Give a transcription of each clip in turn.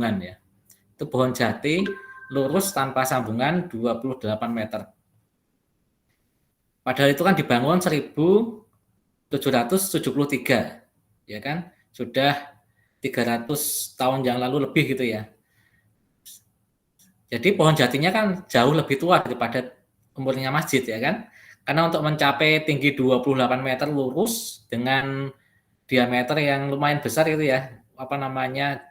ya. Itu pohon jati lurus tanpa sambungan 28 meter. Padahal itu kan dibangun 1773, ya kan? Sudah 300 tahun yang lalu lebih gitu ya. Jadi pohon jatinya kan jauh lebih tua daripada umurnya masjid ya kan. Karena untuk mencapai tinggi 28 meter lurus dengan diameter yang lumayan besar itu ya, apa namanya,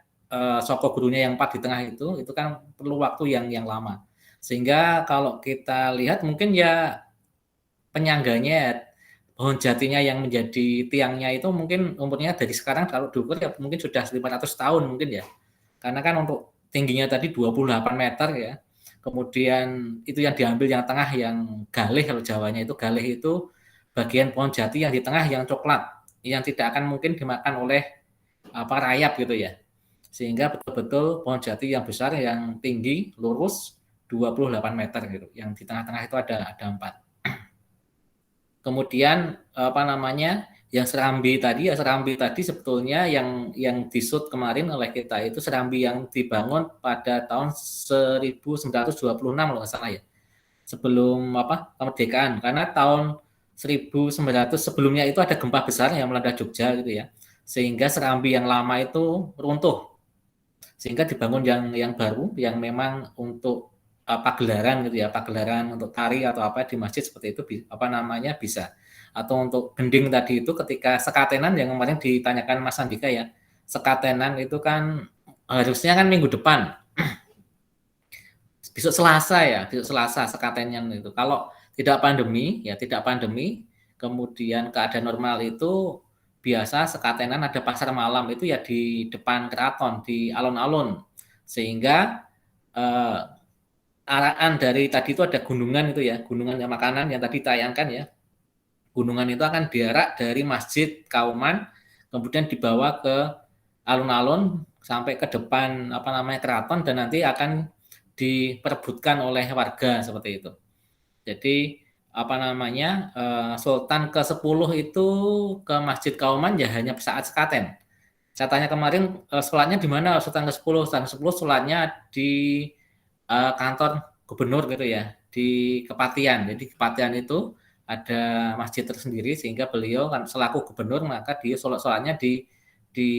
soko gurunya yang 4 di tengah itu kan perlu waktu yang lama. Sehingga kalau kita lihat mungkin ya penyangganya, pohon jatinya yang menjadi tiangnya itu mungkin umurnya dari sekarang kalau diukur ya mungkin sudah 500 tahun mungkin ya. Karena kan untuk tingginya tadi 28 meter ya. Kemudian itu yang diambil yang tengah yang galih, kalau Jawanya itu galih itu bagian pohon jati yang di tengah yang coklat, yang tidak akan mungkin dimakan oleh rayap gitu ya. Sehingga betul-betul pohon jati yang besar yang tinggi lurus 28 meter gitu. Yang di tengah-tengah itu ada 4. Kemudian yang serambi tadi sebetulnya yang disut kemarin oleh kita itu serambi yang dibangun pada tahun 1926 kalau nggak salah ya, sebelum kemerdekaan, karena tahun 1900 sebelumnya itu ada gempa besar yang melanda Jogja gitu ya, sehingga serambi yang lama itu runtuh, sehingga dibangun yang baru yang memang untuk pagelaran gitu ya, pagelaran untuk tari atau apa di masjid seperti itu bisa. Atau untuk gending tadi itu ketika sekatenan yang kemarin ditanyakan Mas Andika ya, sekatenan itu kan harusnya kan minggu depan. Besok Selasa sekatenan itu. Kalau tidak pandemi, kemudian keadaan normal itu biasa sekatenan ada pasar malam itu ya di depan keraton, di alun-alun. Sehingga araan dari tadi itu ada gunungan itu ya, gunungan makanan yang tadi tayangkan ya. Gunungan itu akan diarak dari Masjid Kauman, kemudian dibawa ke alun-alun sampai ke depan keraton dan nanti akan diperebutkan oleh warga seperti itu. Jadi Sultan ke-10 itu ke Masjid Kauman ya hanya saat sekaten. Saya tanya kemarin sholatnya di mana Sultan ke-10? Sultan ke-10 sholatnya di kantor gubernur gitu ya, di Kepatian. Jadi Kepatian itu ada masjid tersendiri sehingga beliau kan selaku gubernur maka dia sholatnya di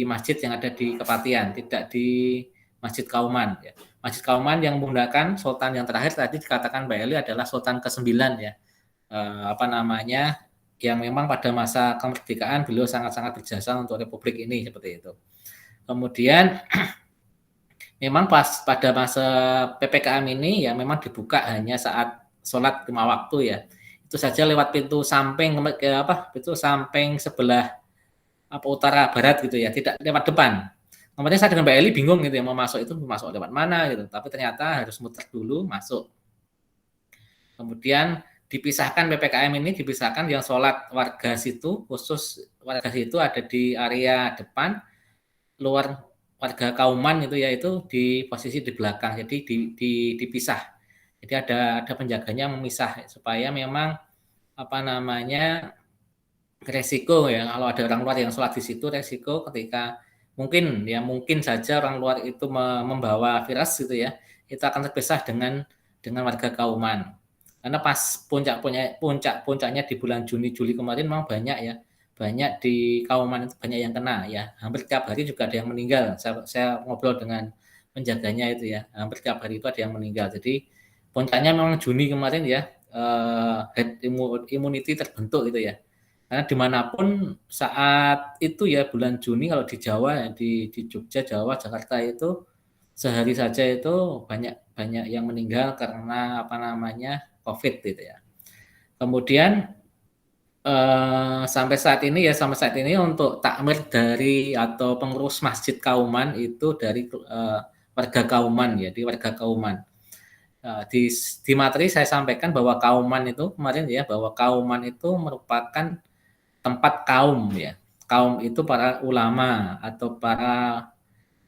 masjid yang ada di Kepatian, tidak di Masjid Kauman ya. Masjid Kauman yang menggunakan sultan yang terakhir tadi dikatakan Mbak Eli adalah Sultan ke-9 ya. Yang memang pada masa kemerdekaan beliau sangat-sangat berjasa untuk Republik ini seperti itu. Kemudian memang pas pada masa PPKM ini ya memang dibuka hanya saat sholat 5 waktu ya. Itu saja lewat pintu samping pintu samping sebelah utara barat gitu ya, tidak lewat depan. Kemudian saya dengan Mbak Eli bingung gitu ya, mau masuk lewat mana gitu, tapi ternyata harus muter dulu masuk. Kemudian dipisahkan PPKM ini dipisahkan yang sholat warga situ, khusus warga situ ada di area depan, luar warga Kauman itu ya itu di posisi di belakang, jadi dipisah. Jadi ada penjaganya memisah supaya memang resiko ya kalau ada orang luar yang sholat di situ, resiko ketika mungkin saja orang luar itu membawa virus gitu ya, itu akan terpisah dengan warga Kauman. Karena pas puncaknya di bulan Juni Juli kemarin memang banyak di Kauman itu banyak yang kena ya, hampir tiap hari juga ada yang meninggal. Saya ngobrol dengan penjaganya itu ya, hampir tiap hari itu ada yang meninggal. Jadi puncaknya memang Juni kemarin ya, herd immunity terbentuk gitu ya. Karena dimanapun saat itu ya bulan Juni kalau di Jawa di Jogja, Jawa, Jakarta itu sehari saja itu banyak yang meninggal karena COVID gitu ya. Kemudian sampai saat ini untuk takmir dari atau pengurus Masjid Kauman itu dari warga Kauman ya, di warga Kauman. Di materi saya sampaikan bahwa Kauman itu kemarin ya, bahwa Kauman itu merupakan tempat kaum ya. Kaum itu para ulama atau para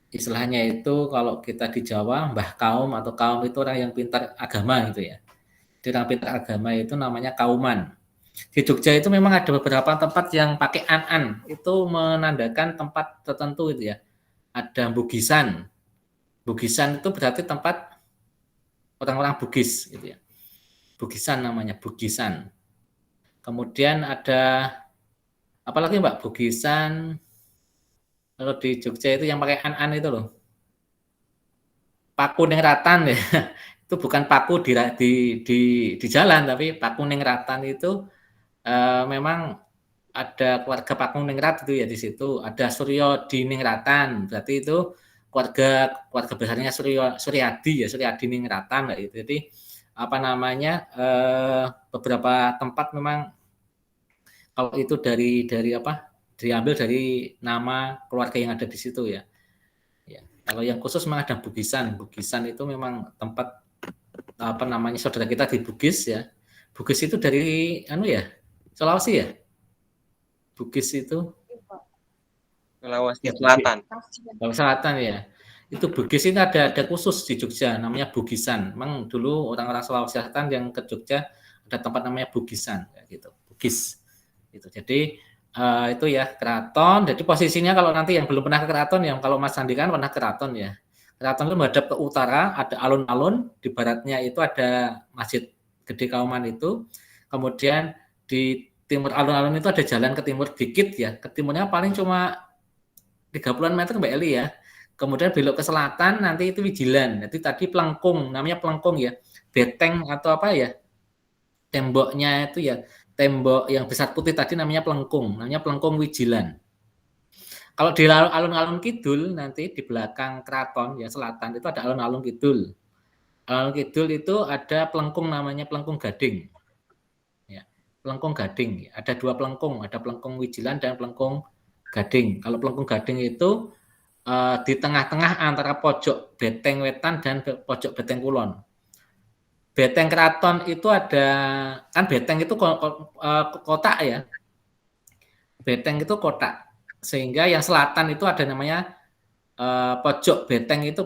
istilahnya itu kalau kita di Jawa mbah kaum atau kaum itu orang yang pintar agama gitu ya. Jadi orang pintar agama itu namanya kauman. Di Jogja itu memang ada beberapa tempat yang pakai an-an, itu menandakan tempat tertentu itu ya. Ada Bugisan. Bugisan itu berarti tempat orang-orang Bugis gitu ya. Bugisan namanya, Bugisan. Kemudian ada apalagi Mbak, Bugisan kalau di Jogja itu yang pakai an-an itu loh. Paku ning ratan ya. Itu bukan paku di jalan, tapi paku ning ratan itu memang ada keluarga Pakung Ningrat itu ya di situ. Ada Suryo di Ningratan, berarti itu keluarga besarnya Suryadi ya, Suryadi Ningratan gitu. Jadi apa namanya beberapa tempat memang kalau itu dari apa? Diambil dari nama keluarga yang ada di situ ya. Ya. Kalau yang khusus memang ada Bugisan. Bugisan itu memang tempat apa namanya saudara kita di Bugis ya. Bugis itu dari anu ya, Sulawesi ya. Bugis itu Sulawesi ya Selatan. Sulawesi Selatan ya. Itu Bugis ini ada khusus di Jogja namanya Bugisan. Memang dulu orang-orang Sulawesi Selatan yang ke Jogja ada tempat namanya Bugisan kayak gitu. Bugis. Gitu. Jadi itu ya keraton. Jadi posisinya kalau nanti yang belum pernah ke keraton ya, kalau Mas Sandi kan pernah ke keraton ya. Keraton itu menghadap ke utara, ada alun-alun, di baratnya itu ada Masjid Gede Kauman itu. Kemudian di timur alun-alun itu ada jalan ke timur dikit ya. Ke timurnya paling cuma 30-an meter Mbak Eli ya. Kemudian belok ke selatan nanti itu Wijilan. Jadi tadi Pelengkung, namanya Pelengkung ya. Beteng atau apa ya? Temboknya itu ya, tembok yang besar putih tadi namanya Pelengkung Wijilan. Kalau di alun-alun kidul nanti di belakang keraton ya selatan itu ada alun-alun kidul. Alun kidul itu ada Pelengkung namanya Pelengkung Gading. Ya, Pelengkung Gading. Ada dua Pelengkung, ada Pelengkung Wijilan dan Pelengkung Gading. Kalau Pelengkung Gading itu di tengah-tengah antara pojok Beteng Wetan dan pojok Beteng Kulon. Beteng Keraton itu ada, kan Beteng itu kotak ya. Beteng itu kotak. Sehingga yang selatan itu ada namanya pojok Beteng itu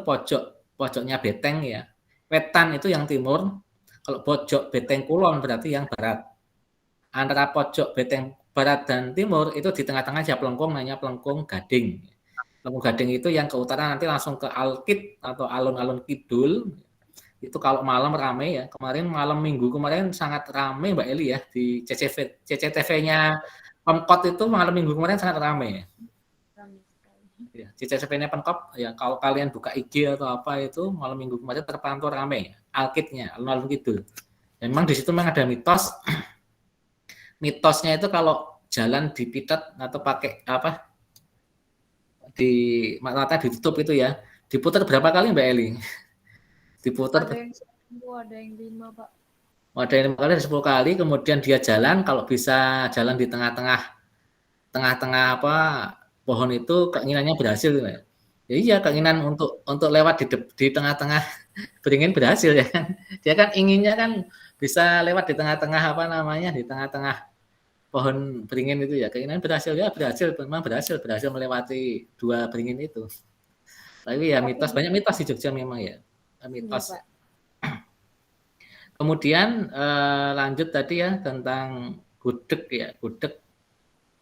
pojoknya Beteng ya. Wetan itu yang timur. Kalau pojok Beteng Kulon berarti yang barat. Antara pojok Beteng barat dan timur itu di tengah-tengah aja Pelengkung, namanya Pelengkung Gading. Pelengkung Gading itu yang ke utara nanti langsung ke Alkit atau alun-alun kidul. Itu kalau malam rame ya. Kemarin malam Minggu kemarin sangat rame Mbak Eli ya di CCTV-nya Pemkot itu malam Minggu kemarin sangat rame ya. Ya, CCTV-nya Pemkot ya kalau kalian buka IG atau apa itu malam Minggu kemarin terpantau rame Alkitnya, alun-alun kidul. Dan memang di situ memang ada mitos. Mitosnya itu kalau jalan dipitet atau pakai apa di mata ditutup itu ya, diputar berapa kali Mbak Eli? Diputar ada yang 10, ada yang 5 Pak. Ada yang 5 kali, ada 10 kali, kemudian dia jalan, kalau bisa jalan di tengah-tengah apa pohon itu keinginannya berhasil ya. Ya iya, keinginan untuk lewat di tengah-tengah beringin berhasil ya kan. Dia kan inginnya kan bisa lewat di tengah-tengah apa namanya, di tengah-tengah pohon beringin itu ya. Keinginan berhasil ya, memang berhasil melewati 2 beringin itu. Tapi ya mitos, banyak mitos di Jogja memang ya. Mitos. Iya, Pak. Kemudian lanjut tadi ya tentang gudeg ya,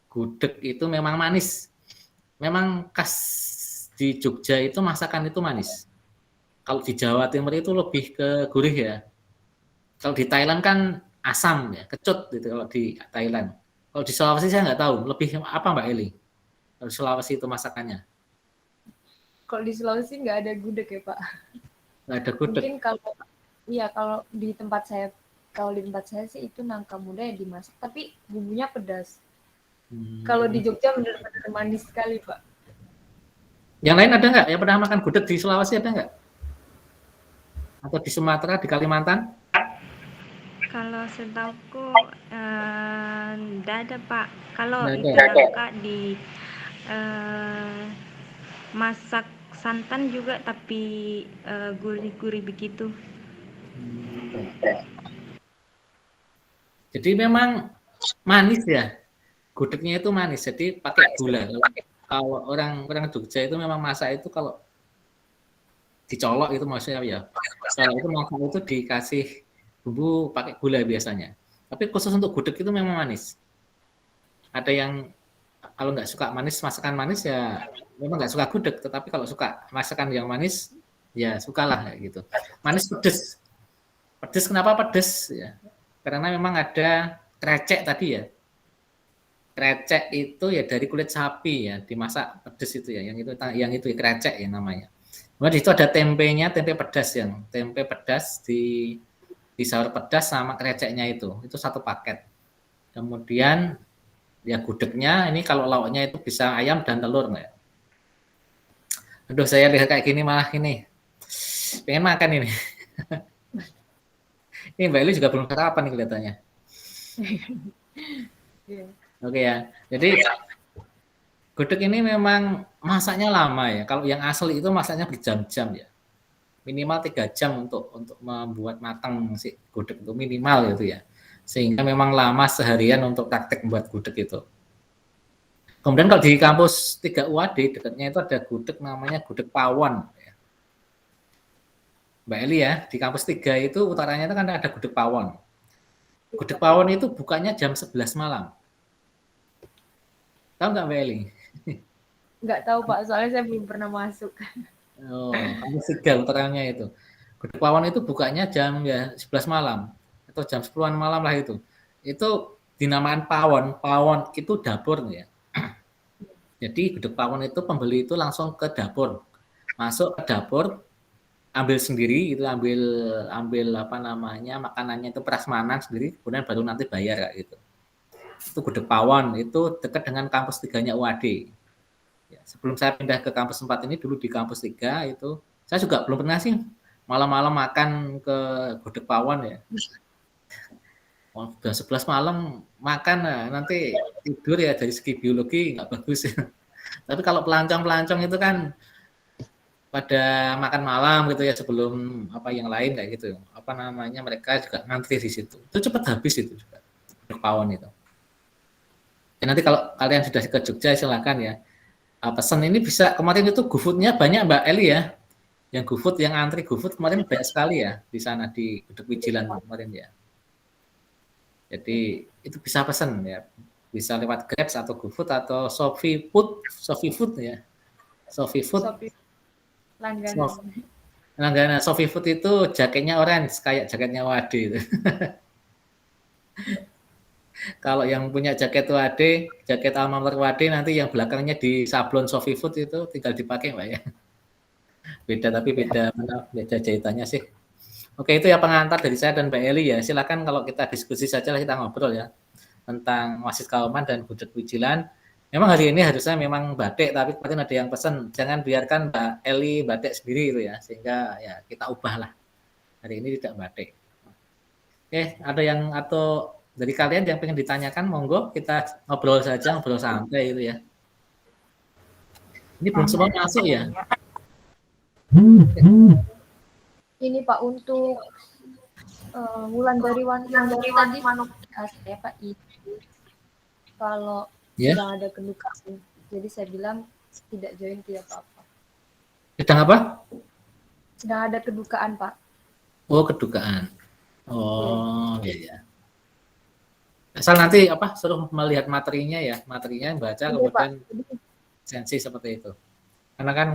gudeg itu memang manis, memang khas di Jogja itu masakan itu manis. Kalau di Jawa Timur itu lebih ke gurih ya. Kalau di Thailand kan asam ya, kecut gitu kalau di Thailand. Kalau di Sulawesi saya nggak tahu, lebih apa Mbak Eli? Kalau di Sulawesi itu masakannya? Kalau di Sulawesi nggak ada gudeg ya Pak. Nggak ada gudeg. Mungkin kalau di tempat saya sih itu nangka muda yang dimasak, tapi bumbunya pedas. Kalau di Jogja benar-benar manis sekali Pak. Yang lain ada nggak? Yang pernah makan gudeg di Sulawesi ada nggak? Atau di Sumatera, di Kalimantan? Kalau setahuku enggak ada Pak. Kalau itu nangka di masak santan juga tapi gurih-gurih begitu. Jadi memang manis ya. Gudegnya itu manis, jadi pakai gula. Kalau orang Jogja itu memang masak itu kalau dicolok itu maksudnya ya. Kalau itu masak itu dikasih bumbu pakai gula biasanya. Tapi khusus untuk gudeg itu memang manis. Ada yang kalau nggak suka manis, masakan manis ya memang nggak suka gudeg. Tetapi kalau suka masakan yang manis, Ya, sukalah kayak gitu. Manis pedes. Pedes kenapa pedes ya? Karena memang ada krecek tadi ya. Krecek itu ya dari kulit sapi ya, dimasak pedes itu ya. Yang itu ya, krecek ya namanya. Kemudian itu ada tempenya, tempe pedas tempe pedas di sayur pedas sama kreceknya itu satu paket. Kemudian ya gudegnya ini kalau lauknya itu bisa ayam dan telur nggak? Aduh, saya lihat kayak gini malah ini pengen makan ini. Ini Mbak Eli juga belum sarapan nih kelihatannya. Oke ya. Jadi gudeg ini memang masaknya lama ya. Kalau yang asli itu masaknya berjam-jam ya. Minimal 3 jam untuk membuat matang si gudeg itu minimal gitu ya. Sehingga memang lama seharian untuk praktek membuat gudeg itu. Kemudian kalau di kampus 3 UAD dekatnya itu ada gudeg namanya gudeg pawon. Mbak Eli ya, di kampus 3 itu utaranya itu kan ada gudeg pawon. Gudeg pawon itu bukanya jam 11 malam. Tahu nggak Mbak Eli? Nggak tahu Pak, soalnya saya belum pernah masuk. Oh, kampus 3 utaranya itu. Gudeg pawon itu bukanya jam ya 11 malam atau jam 10-an malam lah itu. Itu dinamakan pawon. Pawon itu dapur ya. Jadi gudeg pawon itu pembeli itu langsung ke dapur. Masuk ke dapur, ambil sendiri itu ambil apa namanya makanannya itu prasmanan sendiri, kemudian baru nanti bayar kayak gitu. Itu gudeg pawon itu dekat dengan kampus 3-nya UAD. Ya, sebelum saya pindah ke kampus 4 ini dulu di kampus 3 itu saya juga belum pernah sih malam-malam makan ke gudeg pawon ya. Udah 11 malam makan nanti tidur ya dari segi biologi nggak bagus ya. Tapi kalau pelancong-pelancong itu kan pada makan malam gitu ya sebelum apa yang lain kayak gitu. Apa namanya mereka juga ngantri di situ. Itu cepat habis itu juga. Gudeg pawon itu. Dan nanti kalau kalian sudah ke Jogja silakan ya. Pesan ini bisa kemarin itu GoFood-nya banyak Mbak Eli ya. Yang GoFood yang antri GoFood kemarin banyak sekali ya di sana di Gudeg Wijilan kemarin ya. Jadi itu bisa pesan ya. Bisa lewat Grab atau GoFood atau Shopee Food ya. Shopee Food. Langganan Shopee Food itu jaketnya orange kayak jaketnya Wade itu. Kalau yang punya jaket Wade, jaket Alma Mater Wade nanti yang belakangnya di sablon Shopee Food itu tinggal dipakai Mbak ya. Beda jahitannya sih. Oke, itu ya pengantar dari saya dan Mbak Eli ya. Silakan kalau kita diskusi saja lah, kita ngobrol ya tentang Wasit Kauman dan Gudeg Wijilan. Memang hari ini harusnya memang batik, tapi kemarin ada yang pesan jangan biarkan Mbak Eli batik sendiri itu ya, sehingga ya kita ubahlah. Hari ini tidak batik. Oke, ada yang atau dari kalian yang pengen ditanyakan, monggo kita ngobrol saja, ngobrol santai itu ya. Ini belum semua masuk ya. Ini Pak untuk bulan dari tadi saya Pak itu kalau sedang ada kedukaan. Jadi saya bilang tidak join tidak apa-apa. Sedang apa? Sedang ada kedukaan Pak. Oh kedukaan. Oh ya. Asal nanti suruh melihat materinya ya, materinya baca kemudian sensi seperti itu. Karena kan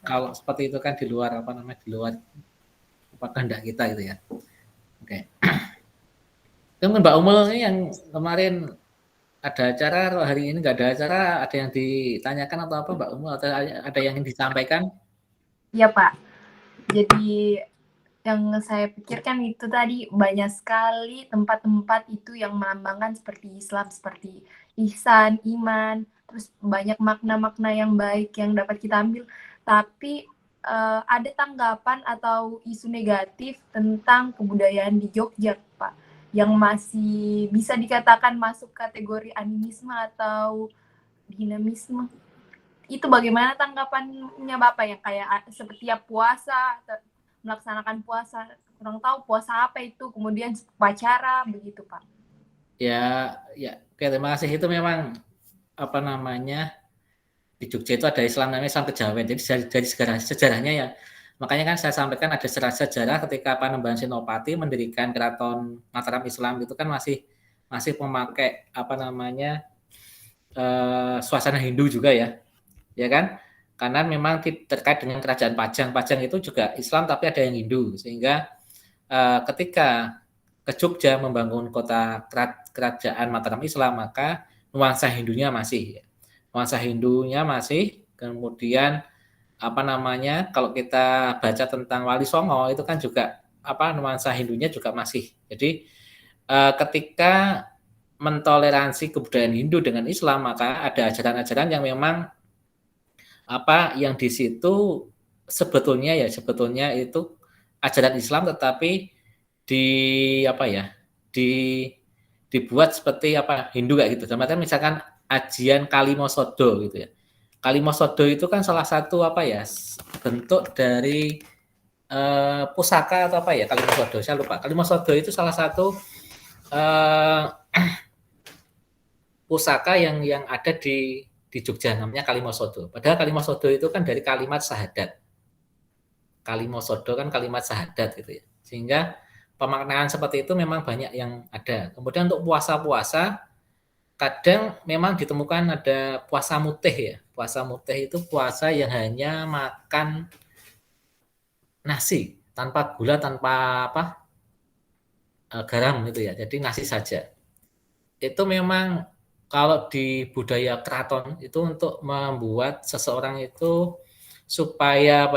kalau seperti itu kan di luar di luar kehendak kita gitu ya. Oke. Kemudian Mbak Umul ini yang kemarin ada acara, hari ini nggak ada acara, ada yang ditanyakan atau apa Mbak Umul, atau ada yang ingin disampaikan? Iya Pak. Jadi yang saya pikirkan itu tadi banyak sekali tempat-tempat itu yang melambangkan seperti Islam, seperti ihsan, iman, terus banyak makna-makna yang baik yang dapat kita ambil. Tapi ada tanggapan atau isu negatif tentang kebudayaan di Jogja, Pak, yang masih bisa dikatakan masuk kategori animisme atau dinamisme. Itu bagaimana tanggapannya Bapak yang kayak seperti puasa, melaksanakan puasa, kurang tahu puasa apa itu, kemudian upacara begitu Pak. Ya, terima kasih. Itu memang di Jogja itu ada Islam namanya Islam Kejawen. Jadi dari sejarahnya ya, makanya kan saya sampaikan ada sejarah ketika Panembahan Senopati mendirikan keraton Mataram Islam itu kan masih memakai suasana Hindu juga ya kan. karena memang terkait dengan kerajaan Pajang itu juga Islam tapi ada yang Hindu, sehingga ketika ke Jogja membangun kota kerajaan Mataram Islam, maka nuansa Hindunya masih, kemudian kalau kita baca tentang Wali Songo itu kan juga nuansa Hindunya juga masih. Jadi ketika mentoleransi kebudayaan Hindu dengan Islam, maka ada ajaran-ajaran yang memang yang di situ sebetulnya itu ajaran Islam tetapi dibuat seperti Hindu kayak gitu. Misalkan ajian Kalimosodo gitu ya. Kalimosodo itu kan salah satu bentuk dari pusaka atau Kalimosodo, saya lupa. Kalimosodo itu salah satu pusaka yang ada di Jogja, namanya Kalimosodo. Padahal Kalimosodo itu kan dari kalimat syahadat. Kalimosodo kan kalimat syahadat gitu ya. Sehingga pemaknaan seperti itu memang banyak yang ada. Kemudian untuk puasa-puasa, kadang memang ditemukan ada puasa mutih ya. Puasa mutih itu puasa yang hanya makan nasi, tanpa gula, tanpa garam gitu ya. Jadi nasi saja. Itu memang kalau di budaya keraton itu untuk membuat seseorang itu supaya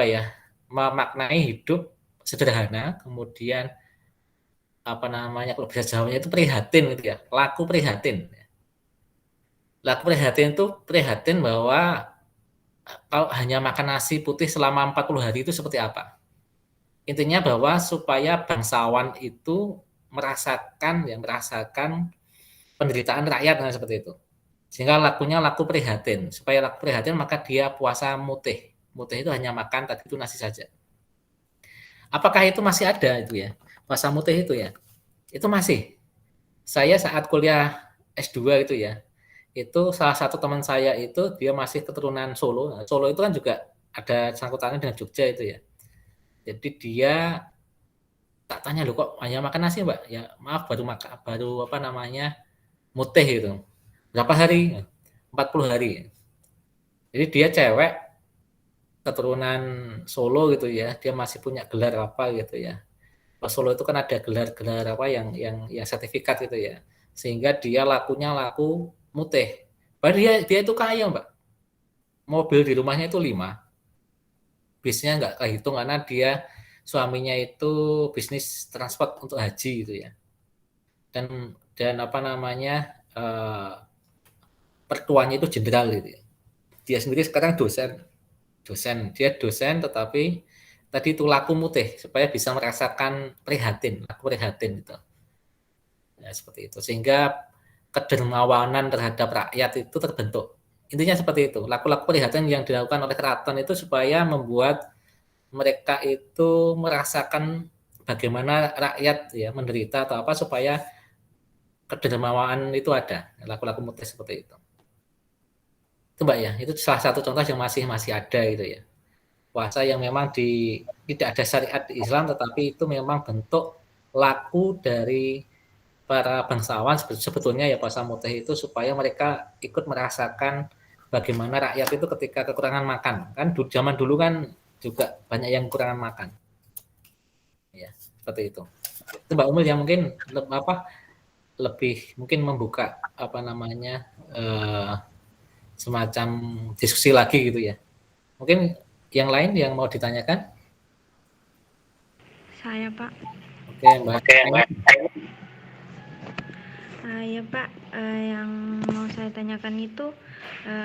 memaknai hidup sederhana, kemudian kalau bahasa Jawanya itu prihatin gitu ya, laku prihatin. Laku prihatin itu prihatin bahwa kalau hanya makan nasi putih selama 40 hari itu seperti apa. Intinya bahwa supaya bangsawan itu merasakan penderitaan rakyat seperti itu. Sehingga lakunya laku prihatin. Supaya laku prihatin maka dia puasa mutih. Mutih itu hanya makan tadi itu nasi saja. Apakah itu masih ada itu ya? Puasa mutih itu ya? Itu masih. Saya saat kuliah S2 itu ya. Itu salah satu teman saya itu dia masih keturunan Solo. Solo itu kan juga ada sangkutannya dengan Jogja itu ya. Jadi dia tak tanya loh kok hanya makan nasi Mbak? Ya maaf baru mutih itu. Berapa hari? 40 hari. Jadi dia cewek keturunan Solo gitu ya. Dia masih punya gelar apa gitu ya. Pas Solo itu kan ada gelar-gelar yang sertifikat gitu ya. Sehingga dia lakunya laku mutih. Padahal dia itu kaya Mbak. Mobil di rumahnya itu 5. Bisnya nggak kehitung karena dia suaminya itu bisnis transport untuk haji gitu ya. Dan pertuanya itu jenderal gitu. Dia sendiri sekarang dosen. Dia dosen tetapi tadi itu laku mutih supaya bisa merasakan laku prihatin gitu. Ya, seperti itu. Sehingga kedermawanan terhadap rakyat itu terbentuk. Intinya seperti itu. Laku-laku prihatin yang dilakukan oleh keraton itu supaya membuat mereka itu merasakan bagaimana rakyat ya menderita atau supaya kedermawaan itu ada, laku-laku mutih seperti itu. Itu Mbak ya, itu salah satu contoh yang masih ada gitu ya. Puasa yang memang tidak ada syariat di Islam, tetapi itu memang bentuk laku dari para bangsawan sebetulnya ya puasa mutih itu supaya mereka ikut merasakan bagaimana rakyat itu ketika kekurangan makan. Kan zaman dulu kan juga banyak yang kekurangan makan. Ya, seperti itu. Itu Mbak Umul yang mungkin lebih mungkin membuka semacam diskusi lagi gitu ya. Mungkin yang lain yang mau ditanyakan? Saya Pak. Oke Mbak. Ya Pak, yang mau saya tanyakan itu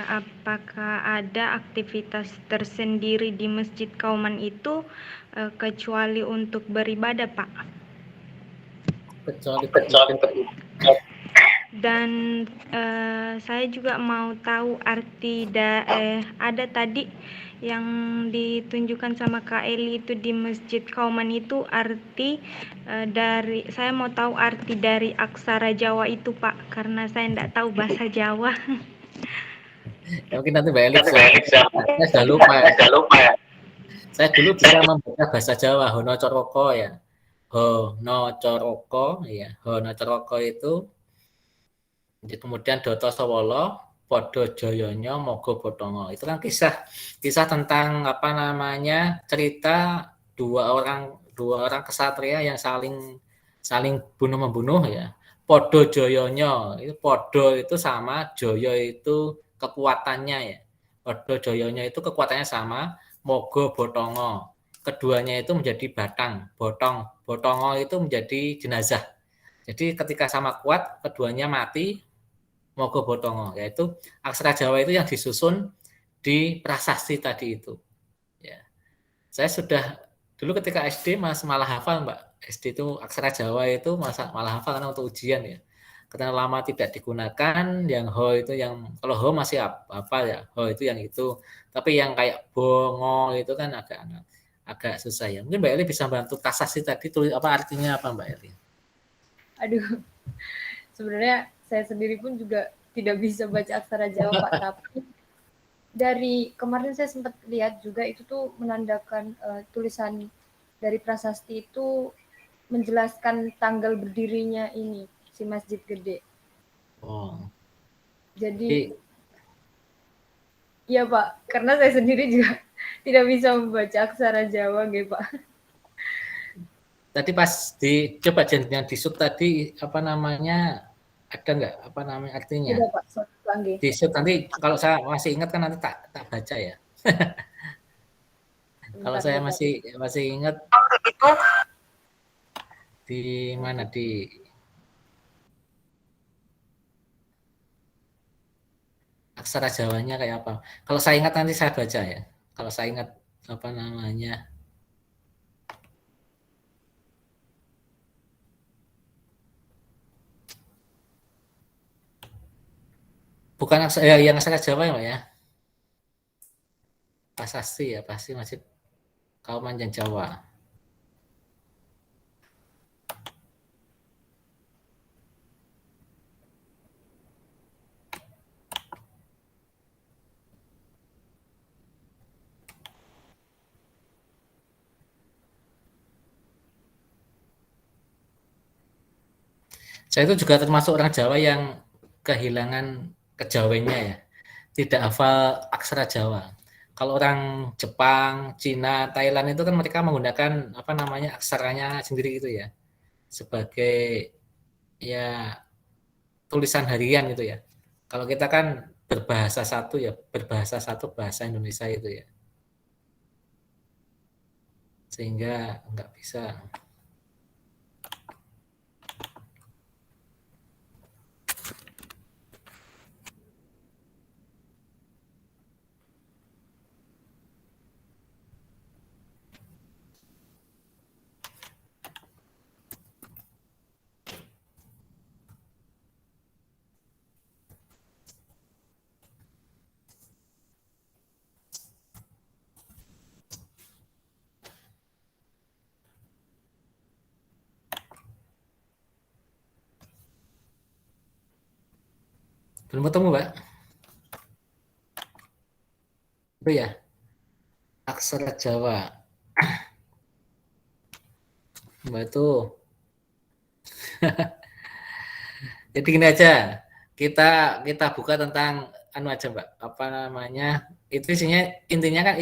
apakah ada aktivitas tersendiri di Masjid Kauman itu kecuali untuk beribadah Pak? Kecuali dan saya juga mau tahu arti ada tadi yang ditunjukkan sama Kak Eli itu di Masjid Kauman itu arti saya mau tahu arti dari aksara Jawa itu Pak, karena saya tidak tahu bahasa Jawa. Ya, mungkin nanti Mbak Eli saya sudah lupa ya. Saya dulu bisa membaca bahasa Jawa, Hono Coroko ya. Hono Coroko ya. Hono Coroko itu kemudian Doto Sowolo, Podo Joyonyo Mogo Botongo. Itu kan kisah tentang apa namanya, cerita dua orang kesatria yang saling bunuh-membunuh ya. Podo Joyonyo, itu podo itu sama, Joyo itu kekuatannya ya. Podo Joyonyo itu kekuatannya sama, Mogo Botongo. Keduanya itu menjadi batang, Botongo itu menjadi jenazah. Jadi ketika sama kuat, keduanya mati, Mogo Botongo, yaitu aksara Jawa itu yang disusun di prasasti tadi itu. Ya. Saya sudah dulu ketika SD malah hafal, Mbak. SD itu aksara Jawa itu malah hafal karena untuk ujian ya. Karena lama tidak digunakan, yang ho itu yang kalau ho masih apa ya, ho itu yang itu. Tapi yang kayak bongo itu kan agak susah ya. Mungkin Mbak Eli bisa bantu prasasti tadi tulis apa artinya apa Mbak Eli? Aduh, sebenarnya saya sendiri pun juga tidak bisa baca aksara Jawa, Pak. Tapi dari kemarin saya sempat lihat juga itu tuh menandakan tulisan dari prasasti itu menjelaskan tanggal berdirinya ini, si Masjid Gede. Oh. Jadi, iya Pak, karena saya sendiri juga tidak bisa membaca aksara Jawa, gitu Pak. Tadi pas coba yang disub tadi apa namanya, ada nggak apa namanya artinya? Tidak Pak, sorry. Disub nanti kalau saya masih ingat kan nanti tak baca ya. Kalau saya masih ingat di mana di aksara Jawanya kayak apa? Kalau saya ingat nanti saya baca ya. Kalau saya ingat apa namanya. Bukan yang aksara Jawa ya, Mbak ya. Prasasti ya, pasti Masjid Kauman dan Jawa. Saya itu juga termasuk orang Jawa yang kehilangan kejawennya ya. Tidak hafal aksara Jawa. Kalau orang Jepang, Cina, Thailand itu kan mereka menggunakan apa namanya aksaranya sendiri gitu ya. Sebagai ya tulisan harian gitu ya. Kalau kita kan berbahasa satu bahasa Indonesia itu ya. Sehingga nggak bisa. Belum ketemu, Mbak? Itu ya. Aksara Jawa. Mbak itu. Jadi gini aja. Kita buka tentang anu aja, Mbak. Apa namanya? Itu intinya kan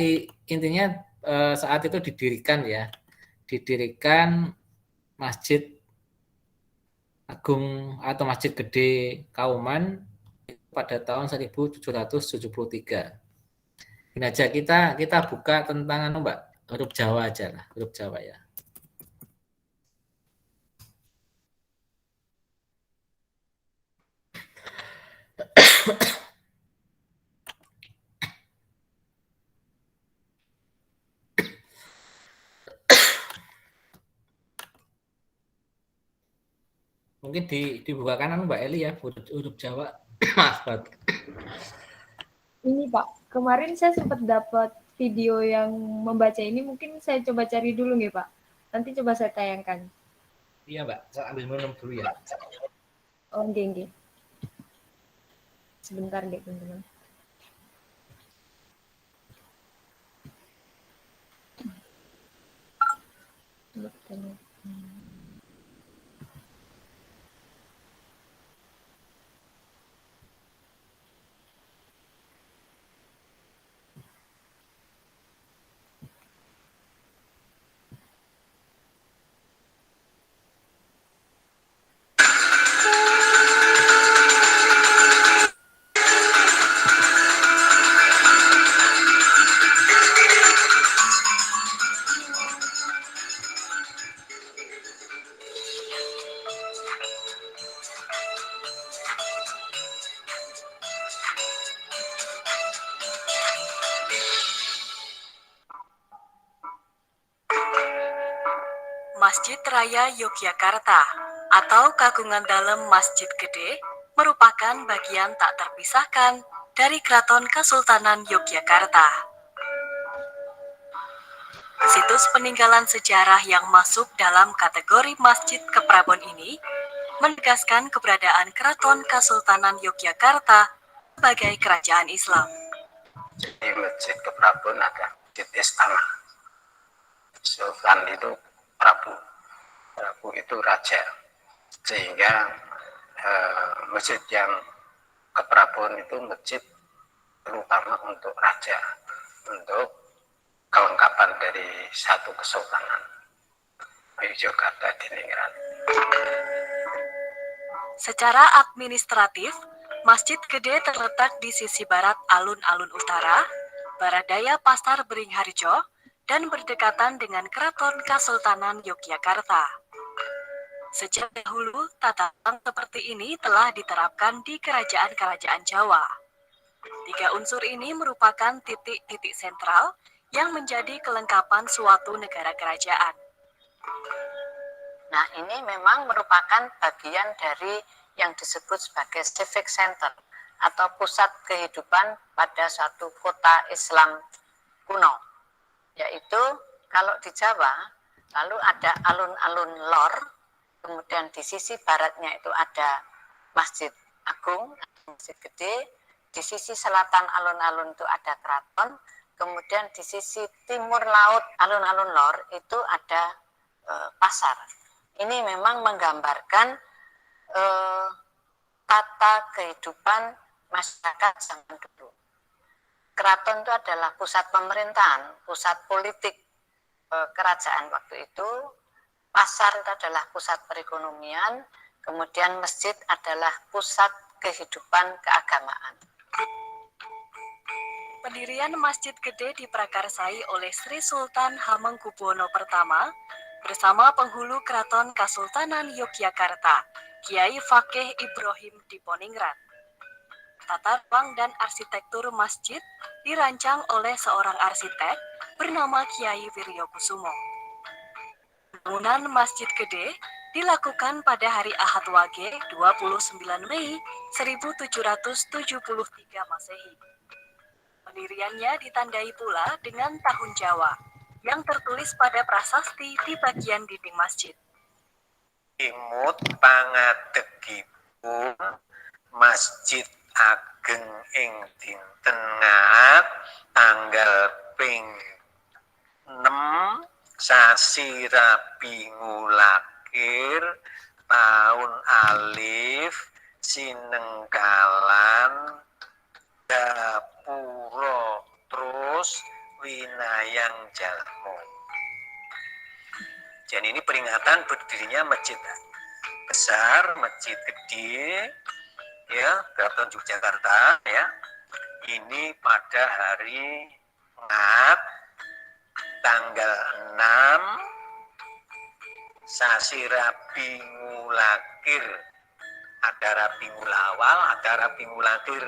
saat itu didirikan ya. Didirikan Masjid Agung atau Masjid Gede Kauman pada tahun 1773. Ini aja kita buka tentang anu Mbak, huruf Jawa aja lah, huruf Jawa ya. Mungkin dibukakan anu Mbak Eli ya, huruf Jawa. Maaf Pak. Ini Pak, kemarin saya sempat dapat video yang membaca ini, mungkin saya coba cari dulu nih Pak. Nanti coba saya tayangkan. Iya Mbak, saya ambil minum dulu ya. Oh, nggih. Sebentar deh teman-teman. Masjid Raya Yogyakarta atau Kagungan Dalem Masjid Gede merupakan bagian tak terpisahkan dari Keraton Kasultanan Yogyakarta. Situs peninggalan sejarah yang masuk dalam kategori Masjid Keprabon ini menegaskan keberadaan Keraton Kasultanan Yogyakarta sebagai kerajaan Islam. Di Masjid Keprabon ada masjid istana. Sultan itu Prabu itu raja, sehingga masjid yang Keprabon itu masjid terutama untuk raja, untuk kelengkapan dari satu kesultanan Yogyakarta di Ningrat. Secara administratif, Masjid Gede terletak di sisi barat alun-alun utara, barat daya Pasar Beringharjo, dan berdekatan dengan Keraton Kasultanan Yogyakarta. Sejak dahulu, tata ruang seperti ini telah diterapkan di kerajaan-kerajaan Jawa. 3 unsur ini merupakan titik-titik sentral yang menjadi kelengkapan suatu negara kerajaan. Nah, ini memang merupakan bagian dari yang disebut sebagai civic center atau pusat kehidupan pada suatu kota Islam kuno. Yaitu kalau di Jawa, lalu ada alun-alun lor, kemudian di sisi baratnya itu ada Masjid Agung, Masjid Gede, di sisi selatan alun-alun itu ada keraton, kemudian di sisi timur laut alun-alun lor itu ada pasar. Ini memang menggambarkan tata kehidupan masyarakat zaman dulu. Keraton itu adalah pusat pemerintahan, pusat politik kerajaan waktu itu. Pasar itu adalah pusat perekonomian, kemudian masjid adalah pusat kehidupan keagamaan. Pendirian Masjid Gede diprakarsai oleh Sri Sultan Hamengkubuwono I bersama penghulu Keraton Kasultanan Yogyakarta, Kiai Fakih Ibrahim Diponingrat. Tata ruang dan arsitektur masjid dirancang oleh seorang arsitek bernama Kiai Wiryokusumo. Bangunan Masjid Gede dilakukan pada hari Ahad Wage 29 Mei 1773 Masehi. Pendiriannya ditandai pula dengan tahun Jawa yang tertulis pada prasasti di bagian dinding masjid. Imut pangadegipun Masjid Ageng ing dinten Ngat tanggal ping 6 sasi Rabi Ngulakir tahun alif Sinengkalan Gapuro terus Winayang Jalmo. Jadi ini peringatan berdirinya masjid besar, masjid gede, ya, Keraton Yogyakarta, ya. Ini pada hari Ngat, tanggal 6, sasi Rabi Ngulakir. Ada Rabi Ngulawal, ada Rabi Ngulakir.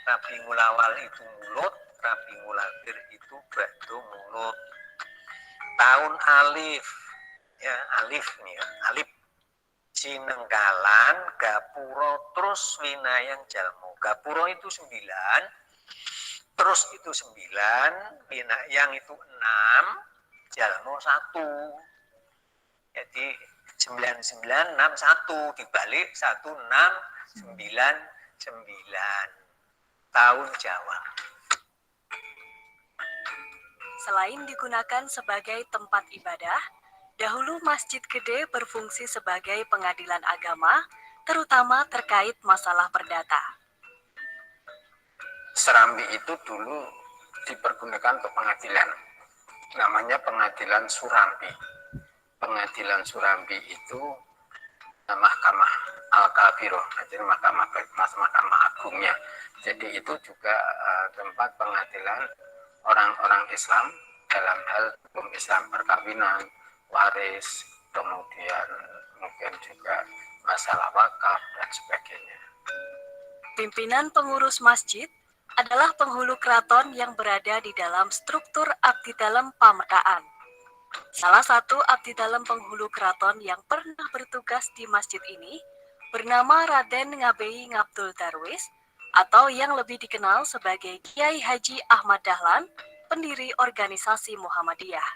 Rabi Ngulawal itu mulut, Rabi Ngulakir itu batu mulut. Tahun alif, ya alif nih ya, alif Sinengkalan, Gapuro, terus Winayang Jalmo. Gapuro itu 9, terus itu 9, Winayang itu 6, Jalmo 1. Jadi 9961 dibalik 1699 tahun Jawa. Selain digunakan sebagai tempat ibadah, dahulu Masjid Gede berfungsi sebagai pengadilan agama, terutama terkait masalah perdata. Serambi itu dulu dipergunakan untuk pengadilan. Namanya pengadilan Surambi. Pengadilan Surambi itu Mahkamah Al-Kabiro, jadi mahkamah agungnya. Jadi itu juga tempat pengadilan orang-orang Islam dalam hal hukum Islam, perkawinan, waris, kemudian mungkin juga masalah wakaf dan sebagainya. Pimpinan pengurus masjid adalah penghulu keraton yang berada di dalam struktur abdi dalam pamekaan. Salah satu abdi dalam penghulu keraton yang pernah bertugas di masjid ini bernama Raden Ngabei Ngabdul Darwis atau yang lebih dikenal sebagai Kiai Haji Ahmad Dahlan, pendiri organisasi Muhammadiyah.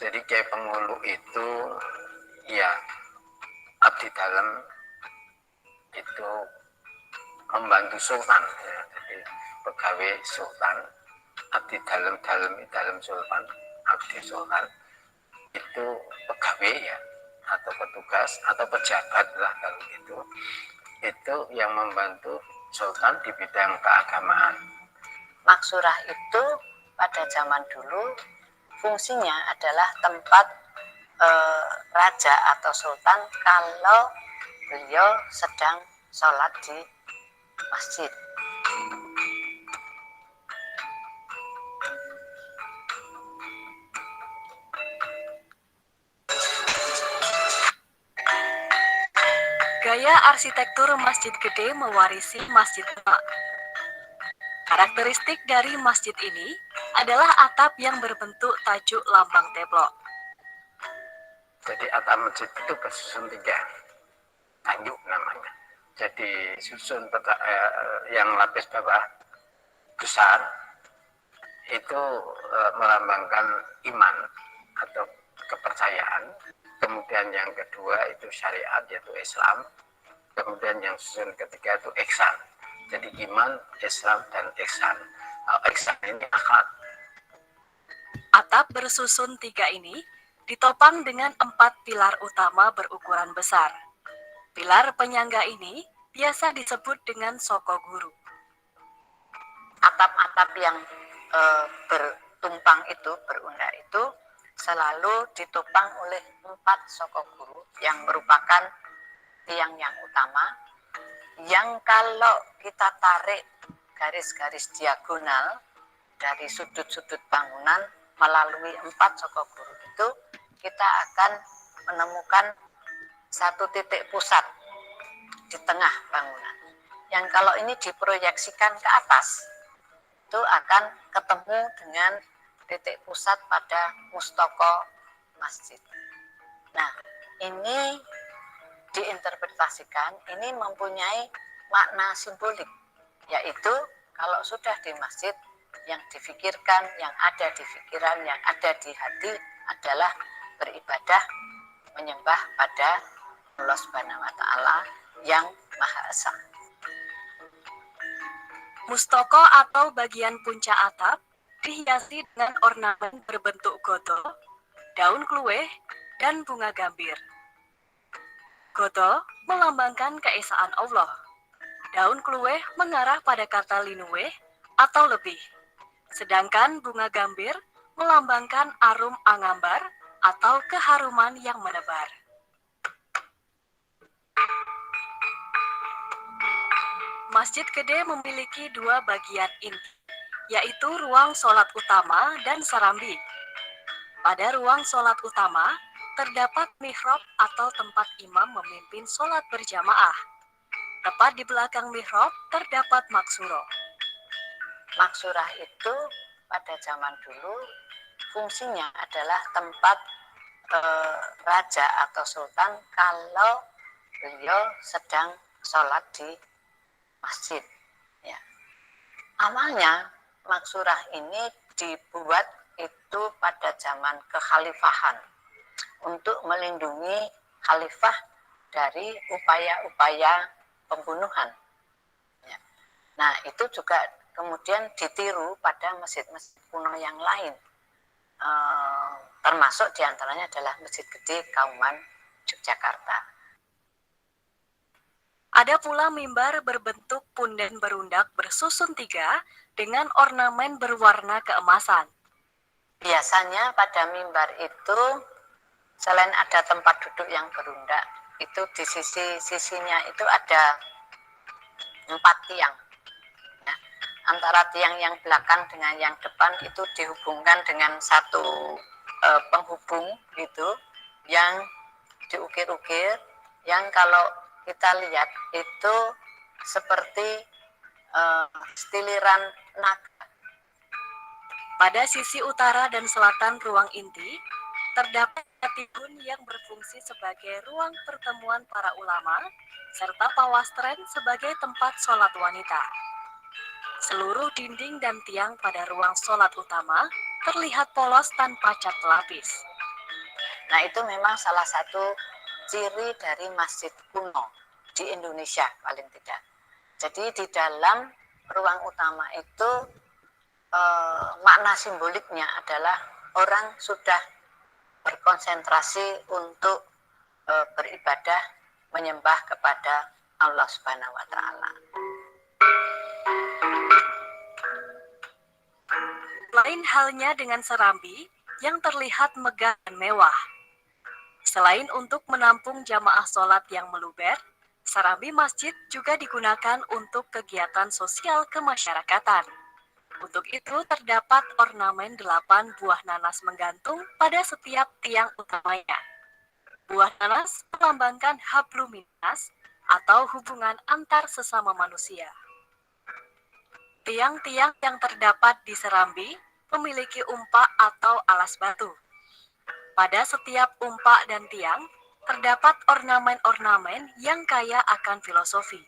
Jadi Kiai Penghulu itu ya abdi dalam itu membantu sultan ya. Jadi pegawai sultan, abdi dalam sultan, abdi sultan itu pegawai ya, atau petugas atau pejabat lah kalau gitu. Itu yang membantu sultan di bidang keagamaan. Maksurah itu pada zaman dulu fungsinya adalah tempat raja atau sultan kalau beliau sedang sholat di masjid. Gaya arsitektur Masjid Gede mewarisi Masjid Demak. Karakteristik dari masjid ini adalah atap yang berbentuk tajuk lambang teplok. Jadi atap masjid itu bersusun 3, tajuk namanya. Jadi susun yang lapis bawah besar itu melambangkan iman atau kepercayaan. Kemudian yang kedua itu syariat yaitu Islam. Kemudian yang susun ketiga itu ihsan. Jadi iman, Islam, dan ihsan. Ihsan ini akhlak. Atap bersusun 3 ini ditopang dengan 4 pilar utama berukuran besar. Pilar penyangga ini biasa disebut dengan soko guru. Atap-atap yang bertumpang itu, berundak itu selalu ditopang oleh 4 soko guru yang merupakan tiang yang utama, yang kalau kita tarik garis-garis diagonal dari sudut-sudut bangunan melalui 4 soko guru itu, kita akan menemukan satu titik pusat di tengah bangunan, yang kalau ini diproyeksikan ke atas itu akan ketemu dengan titik pusat pada mustoko masjid. Nah, ini diinterpretasikan, ini mempunyai makna simbolik, yaitu kalau sudah di masjid, yang difikirkan, yang ada di pikiran, yang ada di hati adalah beribadah, menyembah pada Allah Subhanahu wa Ta'ala yang Maha Esa. Mustoko atau bagian puncak atap dihiasi dengan ornamen berbentuk goto, daun kluweh, dan bunga gambir. Goto melambangkan keesaan Allah. Daun kluweh mengarah pada kata linuweh atau lebih. Sedangkan bunga gambir melambangkan arum angambar atau keharuman yang menebar. Masjid Gede memiliki 2 bagian inti, yaitu ruang sholat utama dan serambi. Pada ruang sholat utama, terdapat mihrab atau tempat imam memimpin sholat berjamaah. Tepat di belakang mihrab terdapat maksuro. Maksurah itu pada zaman dulu fungsinya adalah tempat raja atau sultan kalau beliau sedang sholat di masjid. Ya. Awalnya maksurah ini dibuat itu pada zaman kekhalifahan untuk melindungi khalifah dari upaya-upaya pembunuhan. Ya. Nah, itu juga kemudian ditiru pada masjid-masjid kuno yang lain. Termasuk diantaranya adalah Masjid Gede Kauman Yogyakarta. Ada pula mimbar berbentuk punden berundak bersusun 3 dengan ornamen berwarna keemasan. Biasanya pada mimbar itu selain ada tempat duduk yang berundak, itu di sisi-sisinya itu ada 4 tiang. Ya. Antara tiang yang belakang dengan yang depan itu dihubungkan dengan satu penghubung gitu yang diukir-ukir, yang kalau kita lihat itu seperti stiliran naga. Pada sisi utara dan selatan ruang inti, terdapat tribun yang berfungsi sebagai ruang pertemuan para ulama, serta pawastren sebagai tempat sholat wanita. Seluruh dinding dan tiang pada ruang sholat utama terlihat polos tanpa cat pelapis. Nah, itu memang salah satu ciri dari masjid kuno di Indonesia paling tidak. Jadi di dalam ruang utama itu makna simboliknya adalah orang sudah berkonsentrasi untuk beribadah menyembah kepada Allah Subhanahu wa taala. Lain halnya dengan Serambi yang terlihat megah dan mewah. Selain untuk menampung jamaah sholat yang meluber, Serambi masjid juga digunakan untuk kegiatan sosial kemasyarakatan. Untuk itu terdapat ornamen 8 buah nanas menggantung pada setiap tiang utamanya. Buah nanas melambangkan hablum minas atau hubungan antar sesama manusia. Tiang-tiang yang terdapat di Serambi memiliki umpak atau alas batu. Pada setiap umpak dan tiang, terdapat ornamen-ornamen yang kaya akan filosofi.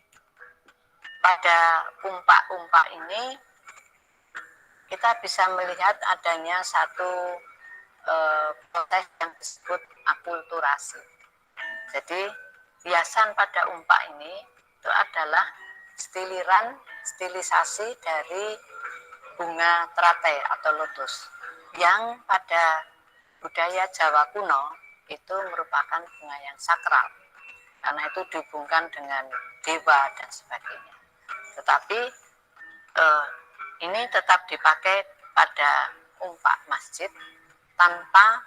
Pada umpak-umpak ini, kita bisa melihat adanya satu proses yang disebut akulturasi. Jadi, hiasan pada umpak ini itu adalah stilisasi dari bunga teratai atau lotus yang pada budaya Jawa kuno itu merupakan bunga yang sakral karena itu dihubungkan dengan dewa dan sebagainya. Tetapi ini tetap dipakai pada umpak masjid tanpa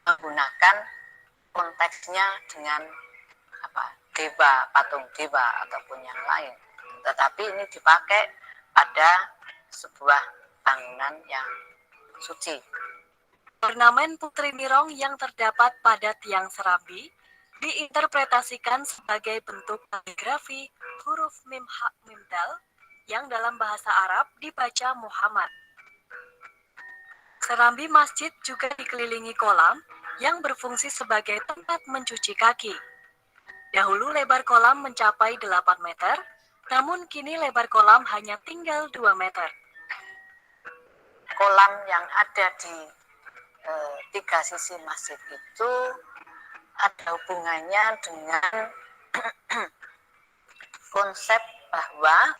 menggunakan konteksnya dengan dewa, patung dewa ataupun yang lain. Tetapi ini dipakai pada sebuah bangunan yang suci. Ornamen Putri Mirong yang terdapat pada tiang Serambi diinterpretasikan sebagai bentuk kaligrafi huruf mim ha mim dal yang dalam bahasa Arab dibaca Muhammad. Serambi masjid juga dikelilingi kolam yang berfungsi sebagai tempat mencuci kaki. Dahulu lebar kolam mencapai 8 meter, namun kini lebar kolam hanya tinggal 2 meter. Kolam yang ada di 3 sisi masjid itu ada hubungannya dengan konsep bahwa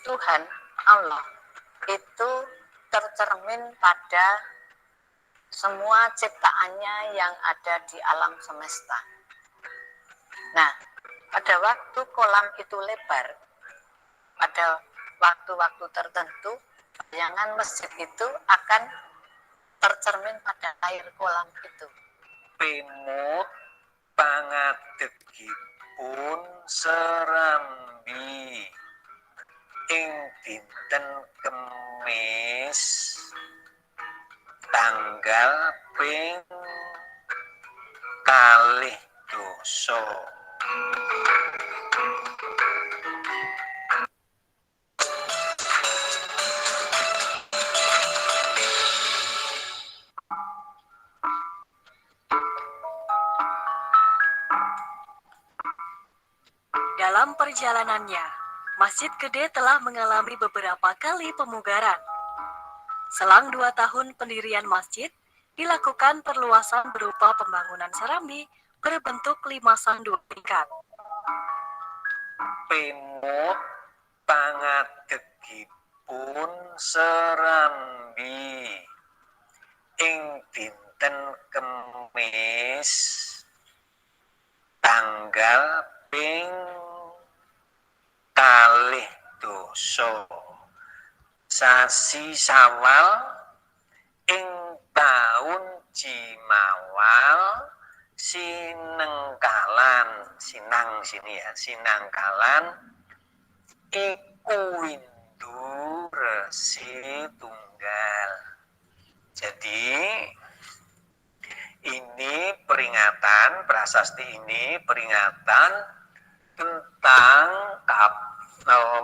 Tuhan Allah itu tercermin pada semua ciptaannya yang ada di alam semesta. Nah, pada waktu kolam itu lebar, pada waktu-waktu tertentu, bayangan masjid itu akan tercermin pada air kolam itu. Pemut pangadegipun Serambi ing dinten Kemis tanggal ping 2. Dalam perjalanannya, Masjid Gede telah mengalami beberapa kali pemugaran. Selang 2 tahun pendirian masjid, dilakukan perluasan berupa pembangunan Serambi berbentuk 5 sandu tingkat. Pemut pangadegipun Serambi ing dinten Kemis tanggal ping 2 sasi Sawal ing taun Jimawal sinangkalan iku windu Resi Tunggal. Jadi ini peringatan, prasasti ini peringatan tentang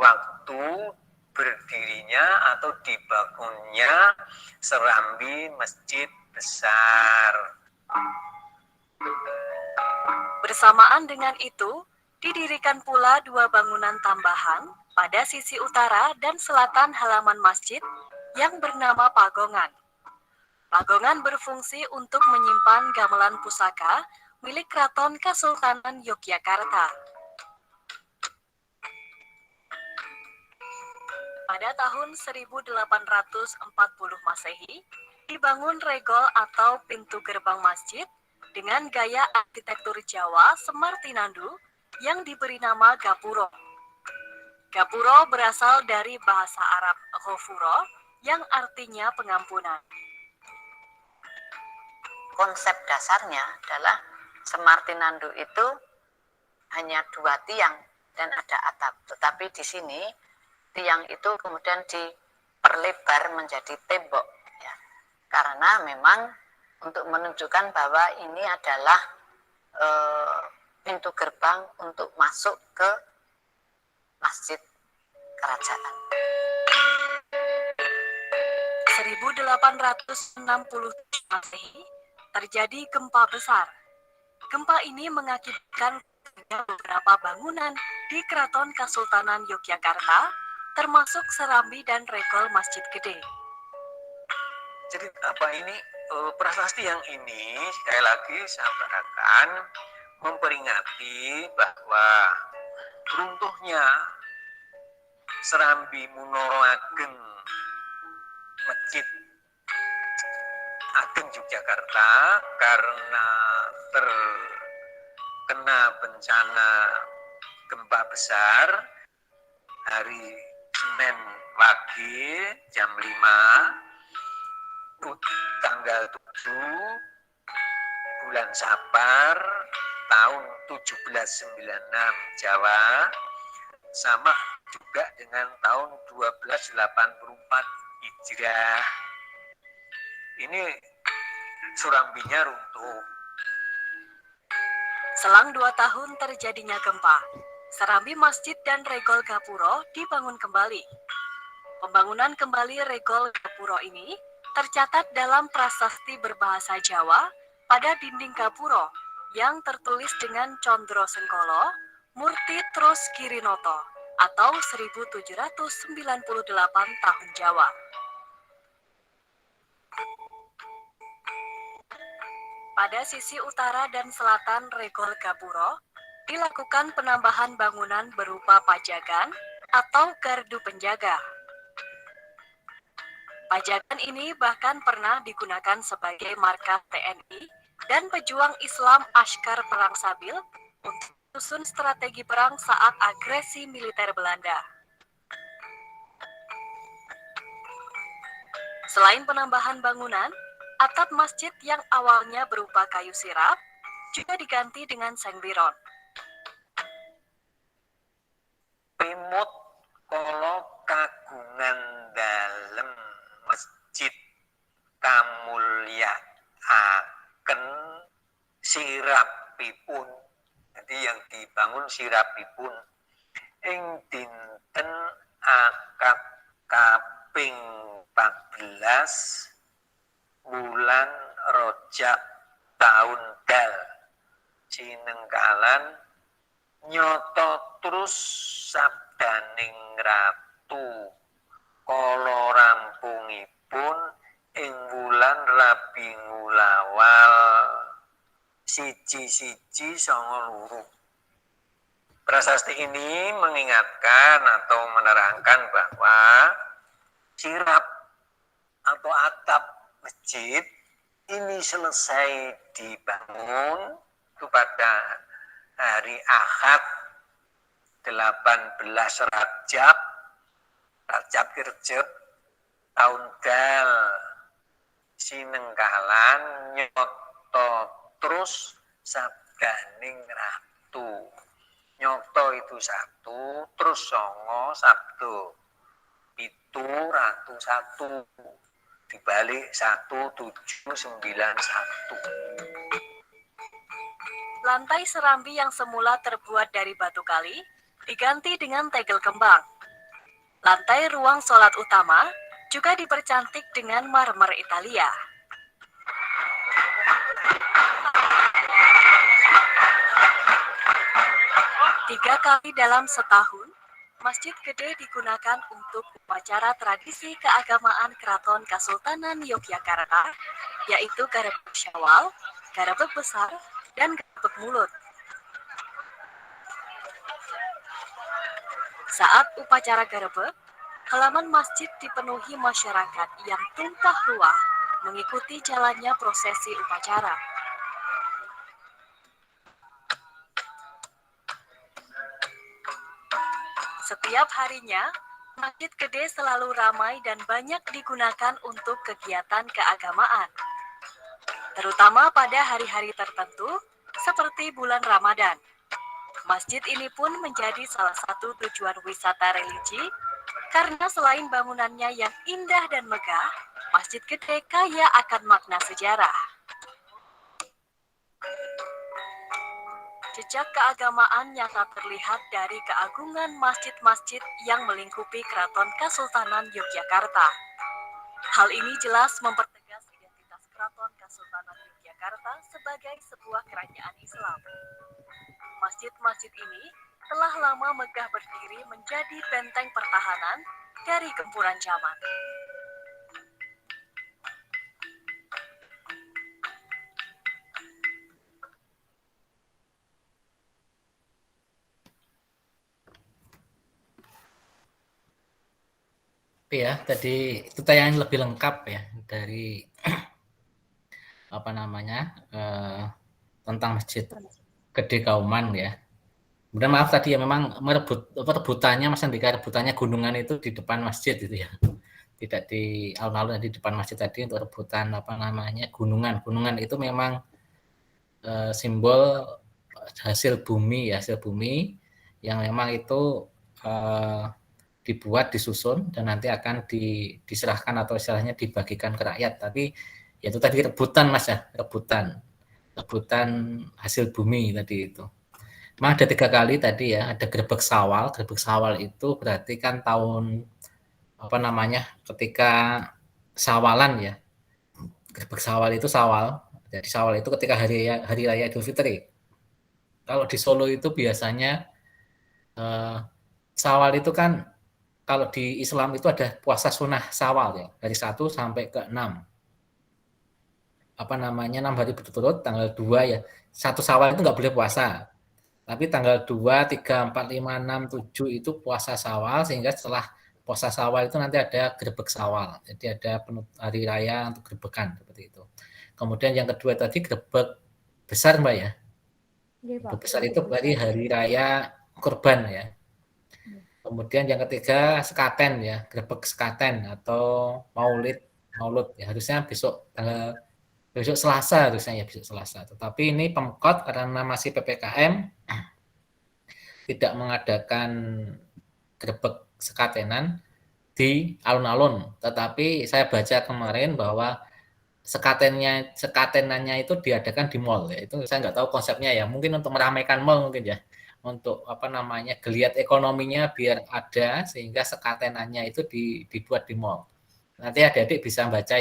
waktu berdirinya adanya atau dibangunnya serambi masjid besar. Bersamaan dengan itu, didirikan pula 2 bangunan tambahan pada sisi utara dan selatan halaman masjid yang bernama pagongan. Pagongan berfungsi untuk menyimpan gamelan pusaka milik Keraton Kasultanan Yogyakarta. Pada tahun 1840 Masehi, dibangun regol atau pintu gerbang masjid dengan gaya arsitektur Jawa Semartinandu yang diberi nama Gapuro. Gapuro berasal dari bahasa Arab Ghafuro yang artinya pengampunan. Konsep dasarnya adalah Semartinandu itu hanya 2 tiang dan ada atap. Tetapi di sini tiang itu kemudian diperlebar menjadi tembok. Ya. Karena memang untuk menunjukkan bahwa ini adalah pintu gerbang untuk masuk ke masjid kerajaan. 1860 Masehi terjadi gempa besar. Gempa ini mengakibatkan beberapa bangunan di Keraton Kasultanan Yogyakarta, termasuk serambi dan regol Masjid Gede. Jadi apa ini prasasti yang ini sekali lagi saya katakan memperingati bahwa runtuhnya serambi Munoro Ageng Masjid Ageng Yogyakarta karena terkena bencana gempa besar hari Senin pagi jam 5 tanggal 7 bulan Sapar tahun 1796 Jawa, sama juga dengan tahun 1284 Hijriah. Ini surambinya runtuh. Selang 2 tahun terjadinya gempa, serambi masjid dan regol Gapuro dibangun kembali. Pembangunan kembali regol Gapuro ini tercatat dalam prasasti berbahasa Jawa pada dinding Gapuro yang tertulis dengan Condro Sengkolo, Murti Trus Kirinoto atau 1798 tahun Jawa. Pada sisi utara dan selatan regol Gapuro, dilakukan penambahan bangunan berupa pajagan atau gardu penjaga. Pajagan ini bahkan pernah digunakan sebagai markas TNI dan pejuang Islam Askar Perang Sabil untuk menyusun strategi perang saat agresi militer Belanda. Selain penambahan bangunan, atap masjid yang awalnya berupa kayu sirap juga diganti dengan seng biron. Primut kolo kagungan dalem masjid kamulyaaken sirapipun. Jadi yang dibangun sirapipun ing dinten akad kaping 14 bulan Rojab tahun Dal Cinengkalan nyoto terus sabdaning ratu kala rampungipun ing wulan Rabiul Awal siji-siji 29. Prasasti ini mengingatkan atau menerangkan bahwa sirap atau atap masjid ini selesai dibangun itu pada hari Ahad 18 Rajab Kirjeb tahun Dal Sinengkalan nyoto terus sabdaning ratu. Nyoto itu 1, terus 9 Sabdo, itu ratu 1. Dibalik 1791. Lantai serambi yang semula terbuat dari batu kali diganti dengan tegel kembang. Lantai ruang sholat utama juga dipercantik dengan marmer Italia. Tiga kali dalam setahun, Masjid Gede digunakan untuk upacara tradisi keagamaan Keraton Kasultanan Yogyakarta, yaitu Garebeg Syawal, Garebeg Besar, dan Garebeg Mulut. Saat upacara Garebeg, halaman masjid dipenuhi masyarakat yang tumpah ruah mengikuti jalannya prosesi upacara. Setiap harinya, Masjid Gede selalu ramai dan banyak digunakan untuk kegiatan keagamaan. Terutama pada hari-hari tertentu, seperti bulan Ramadan. Masjid ini pun menjadi salah satu tujuan wisata religi, karena selain bangunannya yang indah dan megah, Masjid Gede kaya akan makna sejarah. Jejak keagamaan nyata terlihat dari keagungan masjid-masjid yang melingkupi Keraton Kasultanan Yogyakarta. Hal ini jelas mempertegas identitas Keraton Kasultanan Yogyakarta sebagai sebuah kerajaan Islam. Masjid-masjid ini telah lama megah berdiri menjadi benteng pertahanan dari gempuran zaman. Ya, tadi itu tayangan lebih lengkap ya dari apa namanya tentang Masjid Gede Kauman ya. Kemudian maaf tadi ya memang rebutannya Mas Andika, rebutannya gunungan itu di depan masjid gitu ya. Tidak di alun-alun, di depan masjid tadi untuk rebutan apa namanya gunungan. Gunungan itu memang simbol hasil bumi ya, hasil bumi yang memang itu dibuat, disusun, dan nanti akan diserahkan atau istilahnya dibagikan ke rakyat. Tapi ya itu tadi rebutan Mas ya, rebutan hasil bumi tadi itu. Memang ada 3 kali tadi ya, ada Grebeg Sawal. Grebeg Sawal itu berarti kan tahun apa namanya ketika Sawalan ya. Grebeg Sawal itu Sawal. Jadi Sawal itu ketika hari raya Idul Fitri. Kalau di Solo itu biasanya Sawal itu kan kalau di Islam itu ada puasa sunnah Sawal ya, dari 1 sampai ke 6. Apa namanya 6 hari berturut-turut, tanggal 2 ya. 1 Sawal itu nggak boleh puasa. Tapi tanggal 2, 3, 4, 5, 6, 7 itu puasa Sawal, sehingga setelah puasa Sawal itu nanti ada Grebeg Sawal. Jadi ada hari raya untuk grebegan seperti itu. Kemudian yang kedua tadi Grebeg Besar Mbak ya. Grebeg Besar itu berarti hari raya kurban ya. Kemudian yang ketiga Sekaten ya, Grebeg Sekaten atau Maulud ya, harusnya besok Selasa harusnya ya, besok Selasa. Tetapi ini Pemkot karena masih PPKM tidak mengadakan Grebeg Sekatenan di alun-alun. Tetapi saya baca kemarin bahwa sekatenannya itu diadakan di mall ya. Itu saya nggak tahu konsepnya ya, mungkin untuk meramaikan mall mungkin ya. Untuk apa namanya geliat ekonominya biar ada, sehingga sekatenannya itu dibuat di mall. Nanti adik-adik bisa baca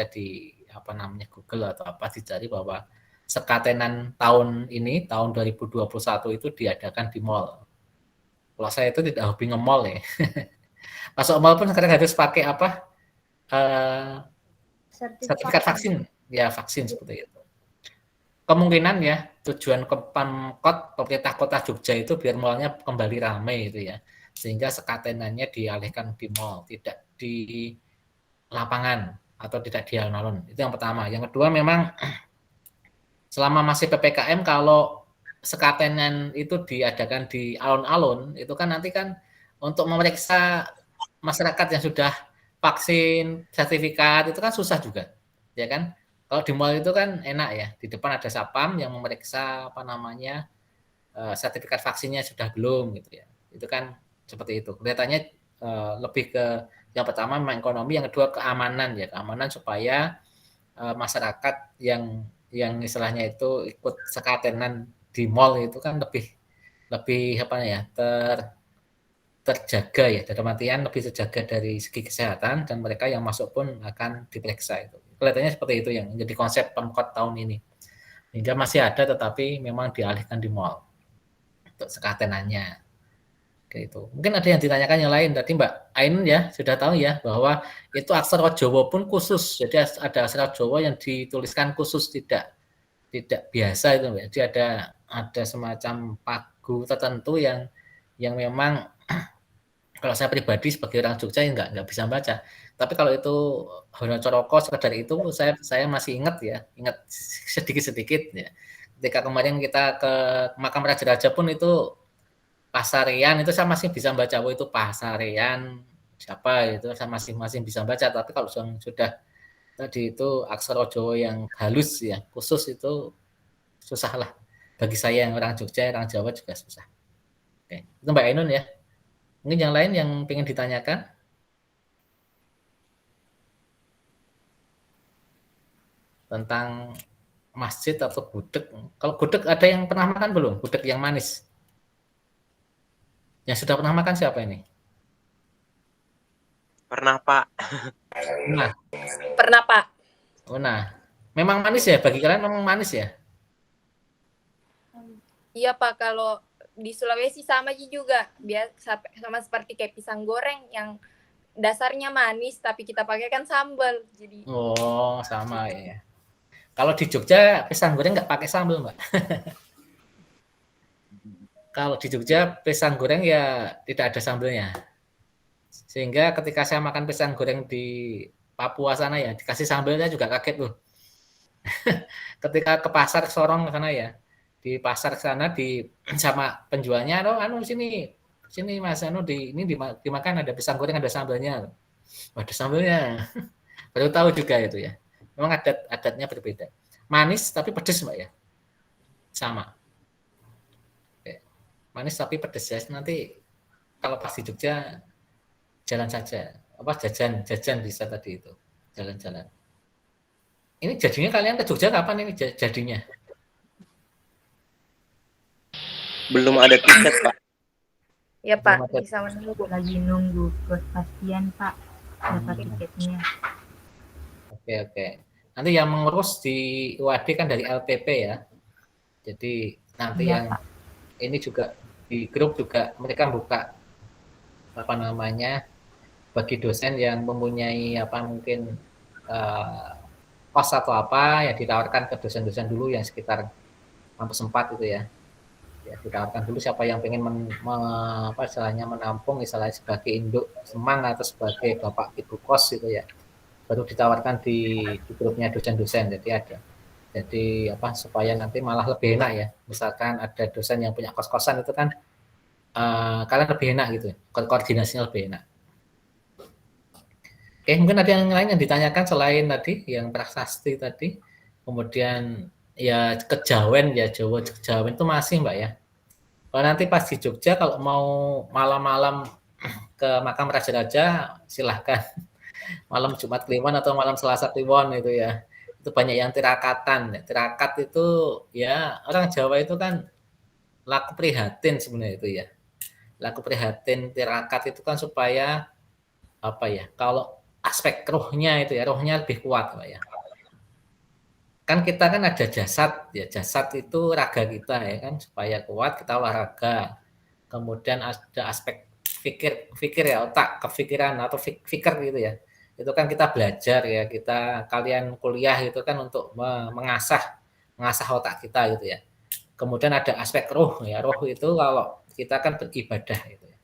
di apa namanya Google atau apa, dicari bahwa sekatenan tahun ini tahun 2021 itu diadakan di mall. Kalau saya itu tidak hobi nge-mall ya. Masuk mall pun sekarang harus pakai apa? Sertifikat vaksin. Ya, vaksin seperti itu. Kemungkinan ya tujuan Pemkot pemerintah Kota Jogja itu biar mallnya kembali ramai itu ya, sehingga sekatenannya dialihkan di mall, tidak di lapangan atau tidak di alun-alun. Itu yang pertama. Yang kedua memang selama masih PPKM kalau sekatenan itu diadakan di alun-alun itu kan nanti kan untuk memeriksa masyarakat yang sudah vaksin sertifikat itu kan susah juga, ya kan? Kalau di mall itu kan enak ya, di depan ada satpam yang memeriksa apa namanya sertifikat vaksinnya sudah belum gitu ya. Itu kan seperti itu. Kelihatannya lebih ke yang pertama memang ekonomi, yang kedua keamanan ya, keamanan supaya masyarakat yang istilahnya itu ikut sekatenan di mall itu kan lebih apa ya terjaga ya, dalam artian lebih terjaga dari segi kesehatan, dan mereka yang masuk pun akan diperiksa itu. Kelihatannya seperti itu yang menjadi konsep Pemkot tahun ini. Hingga masih ada tetapi memang dialihkan di mall untuk sekatenannya. Gitu. Mungkin ada yang ditanyakan yang lain tadi Mbak Ainun ya sudah tahu ya bahwa itu aksara Jawa pun khusus. Jadi ada aksara Jawa yang dituliskan khusus, tidak biasa itu Mbak. Jadi ada semacam pagu tertentu yang memang kalau saya pribadi sebagai orang Jogja nggak bisa baca. Tapi kalau itu Honocoroko sekedar itu saya masih ingat sedikit-sedikit ya. Ketika kemarin kita ke makam Raja-Raja pun itu Pasarean itu saya masih bisa baca, itu Pasarean siapa itu saya masih bisa baca. Tapi kalau sudah tadi itu aksara Jawa yang halus ya khusus itu susah lah bagi saya yang orang Jogja, orang Jawa juga susah. Oke, itu Mbak Ainun ya. Mungkin yang lain yang ingin ditanyakan? Tentang masjid atau gudeg. Kalau gudeg ada yang pernah makan belum? Gudeg yang manis. Yang sudah pernah makan siapa ini? Pernah, Pak. Nah. Pernah, Pak. Oh, nah. Memang manis ya? Bagi kalian memang manis ya? Iya, Pak. Kalau di Sulawesi sama juga, sama seperti kayak pisang goreng yang dasarnya manis tapi kita pakai kan sambal. Jadi oh sama ya. Kalau di Jogja pisang goreng nggak pakai sambal Mbak. Kalau di Jogja pisang goreng ya tidak ada sambalnya. Sehingga ketika saya makan pisang goreng di Papua sana ya dikasih sambalnya juga kaget loh. Ketika ke pasar Sorong sana ya, di pasar sana sama penjualnya, sini Mas, ini dimakan ada pisang goreng ada sambalnya. Ada sambalnya. Baru tahu juga itu ya. Memang adatnya berbeda. Manis tapi pedas Mbak ya. Sama. Oke. Manis tapi pedas ya. Nanti kalau pas di Jogja jalan saja. Jajan bisa tadi itu. Jalan-jalan. Ini jadinya kalian ke Jogja kapan ini jadinya? Belum ada tiket, Pak. Ya, Pak. Bisa menunggu. Lagi nunggu kepastian, Pak. Dapat tiketnya. Oke. Nanti yang mengurus di UAD kan dari LPP ya. Jadi nanti ya, yang Pak. Ini juga di grup juga mereka buka bagi dosen yang mempunyai mungkin kos atau apa ya ditawarkan ke dosen-dosen dulu yang sekitar kampus 4 itu ya. Ya ditawarkan dulu siapa yang pengen menampung misalnya sebagai induk Semang atau sebagai bapak ibu kos itu ya. Baru ditawarkan di grupnya dosen-dosen. Jadi supaya nanti malah lebih enak ya. Misalkan ada dosen yang punya kos-kosan itu kan kalian lebih enak gitu. Koordinasinya lebih enak. Oke, mungkin ada yang lain yang ditanyakan selain tadi yang prasasti tadi. Kemudian ya kejawen ya Jawa kejawen itu masih Mbak ya. Kalau nanti pas di Jogja kalau mau malam-malam ke makam Raja-Raja silahkan. Malam Jumat Kliwon atau malam Selasa Kliwon itu ya. Itu banyak yang tirakatan. Tirakat itu ya orang Jawa itu kan laku prihatin sebenarnya itu ya. Laku prihatin tirakat itu kan supaya kalau aspek rohnya itu ya, rohnya lebih kuat Pak ya. Kan kita kan ada jasad ya, jasad itu raga kita ya kan supaya kuat kita olahraga. Kemudian ada aspek fikir ya, otak, kefikiran atau fikir gitu ya. Itu kan kita belajar ya, kalian kuliah itu kan untuk mengasah otak kita gitu ya. Kemudian ada aspek roh ya, roh itu kalau kita kan beribadah gitu ya.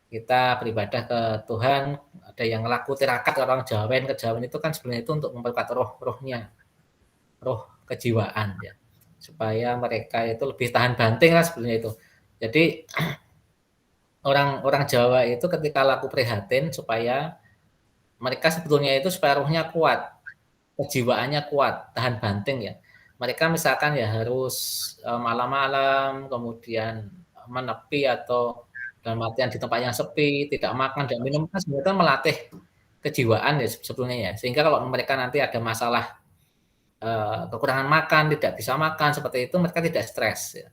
Kita beribadah ke Tuhan, ada yang laku tirakat orang kejawen itu kan sebenarnya itu untuk memperkuat rohnya, roh kejiwaan ya, supaya mereka itu lebih tahan banting lah sebenarnya itu. Jadi orang Jawa itu ketika laku prihatin supaya mereka sebetulnya itu supaya rohnya kuat, kejiwaannya kuat, tahan banting ya. Mereka misalkan ya harus malam-malam, kemudian menepi atau dalam artian di tempat yang sepi, tidak makan dan minum kan sebenarnya melatih kejiwaan ya sebetulnya ya. Sehingga kalau mereka nanti ada masalah kekurangan makan, tidak bisa makan seperti itu mereka tidak stres ya.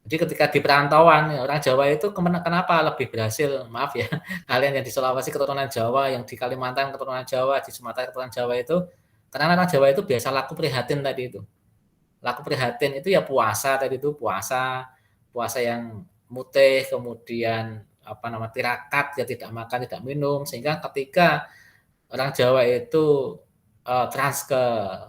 Jadi ketika di perantauan orang Jawa itu kenapa lebih berhasil, maaf ya, kalian yang di Sulawesi keturunan Jawa, yang di Kalimantan keturunan Jawa, di Sumatera keturunan Jawa itu, karena orang Jawa itu biasa laku prihatin tadi itu. Laku prihatin itu ya puasa tadi itu, puasa yang mutih, kemudian tirakat, ya tidak makan, tidak minum, sehingga ketika orang Jawa itu trans ke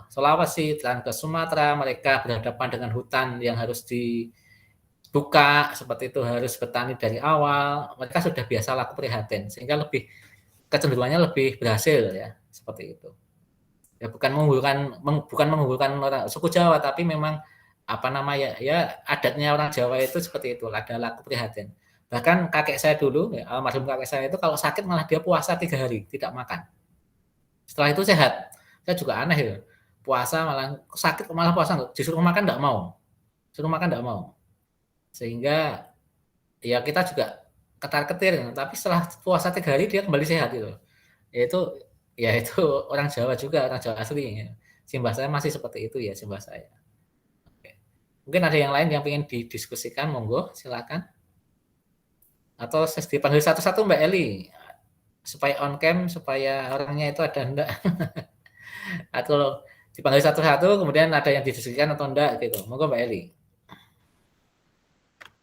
Sulawesi, trans ke Sumatera, mereka berhadapan dengan hutan yang harus dibuka, seperti itu harus bertani dari awal, mereka sudah biasa laku prihatin, sehingga lebih kecenderungannya lebih berhasil ya, seperti itu. Ya bukan mengunggulkan orang suku Jawa, tapi memang ya adatnya orang Jawa itu seperti itu, ada laku prihatin. Bahkan kakek saya dulu, ya, almarhum kakek saya itu kalau sakit malah dia puasa 3 hari, tidak makan. Setelah itu sehat. Saya juga aneh ya, puasa malah sakit malah puasa, disuruh makan enggak mau. Suruh makan enggak mau. Sehingga ya kita juga ketar-ketir, tapi setelah puasa 3 hari dia kembali sehat gitu. Itu orang Jawa juga, orang Jawa asli ya. Simbah saya masih seperti itu ya, simbah saya. Oke. Mungkin ada yang lain yang ingin didiskusikan, monggo silakan. Atau saya dipanggil satu-satu Mbak Eli, supaya on cam, supaya orangnya itu ada enggak. Atau dipanggil satu-satu, kemudian ada yang didiskusikan atau enggak gitu. Monggo Mbak Eli.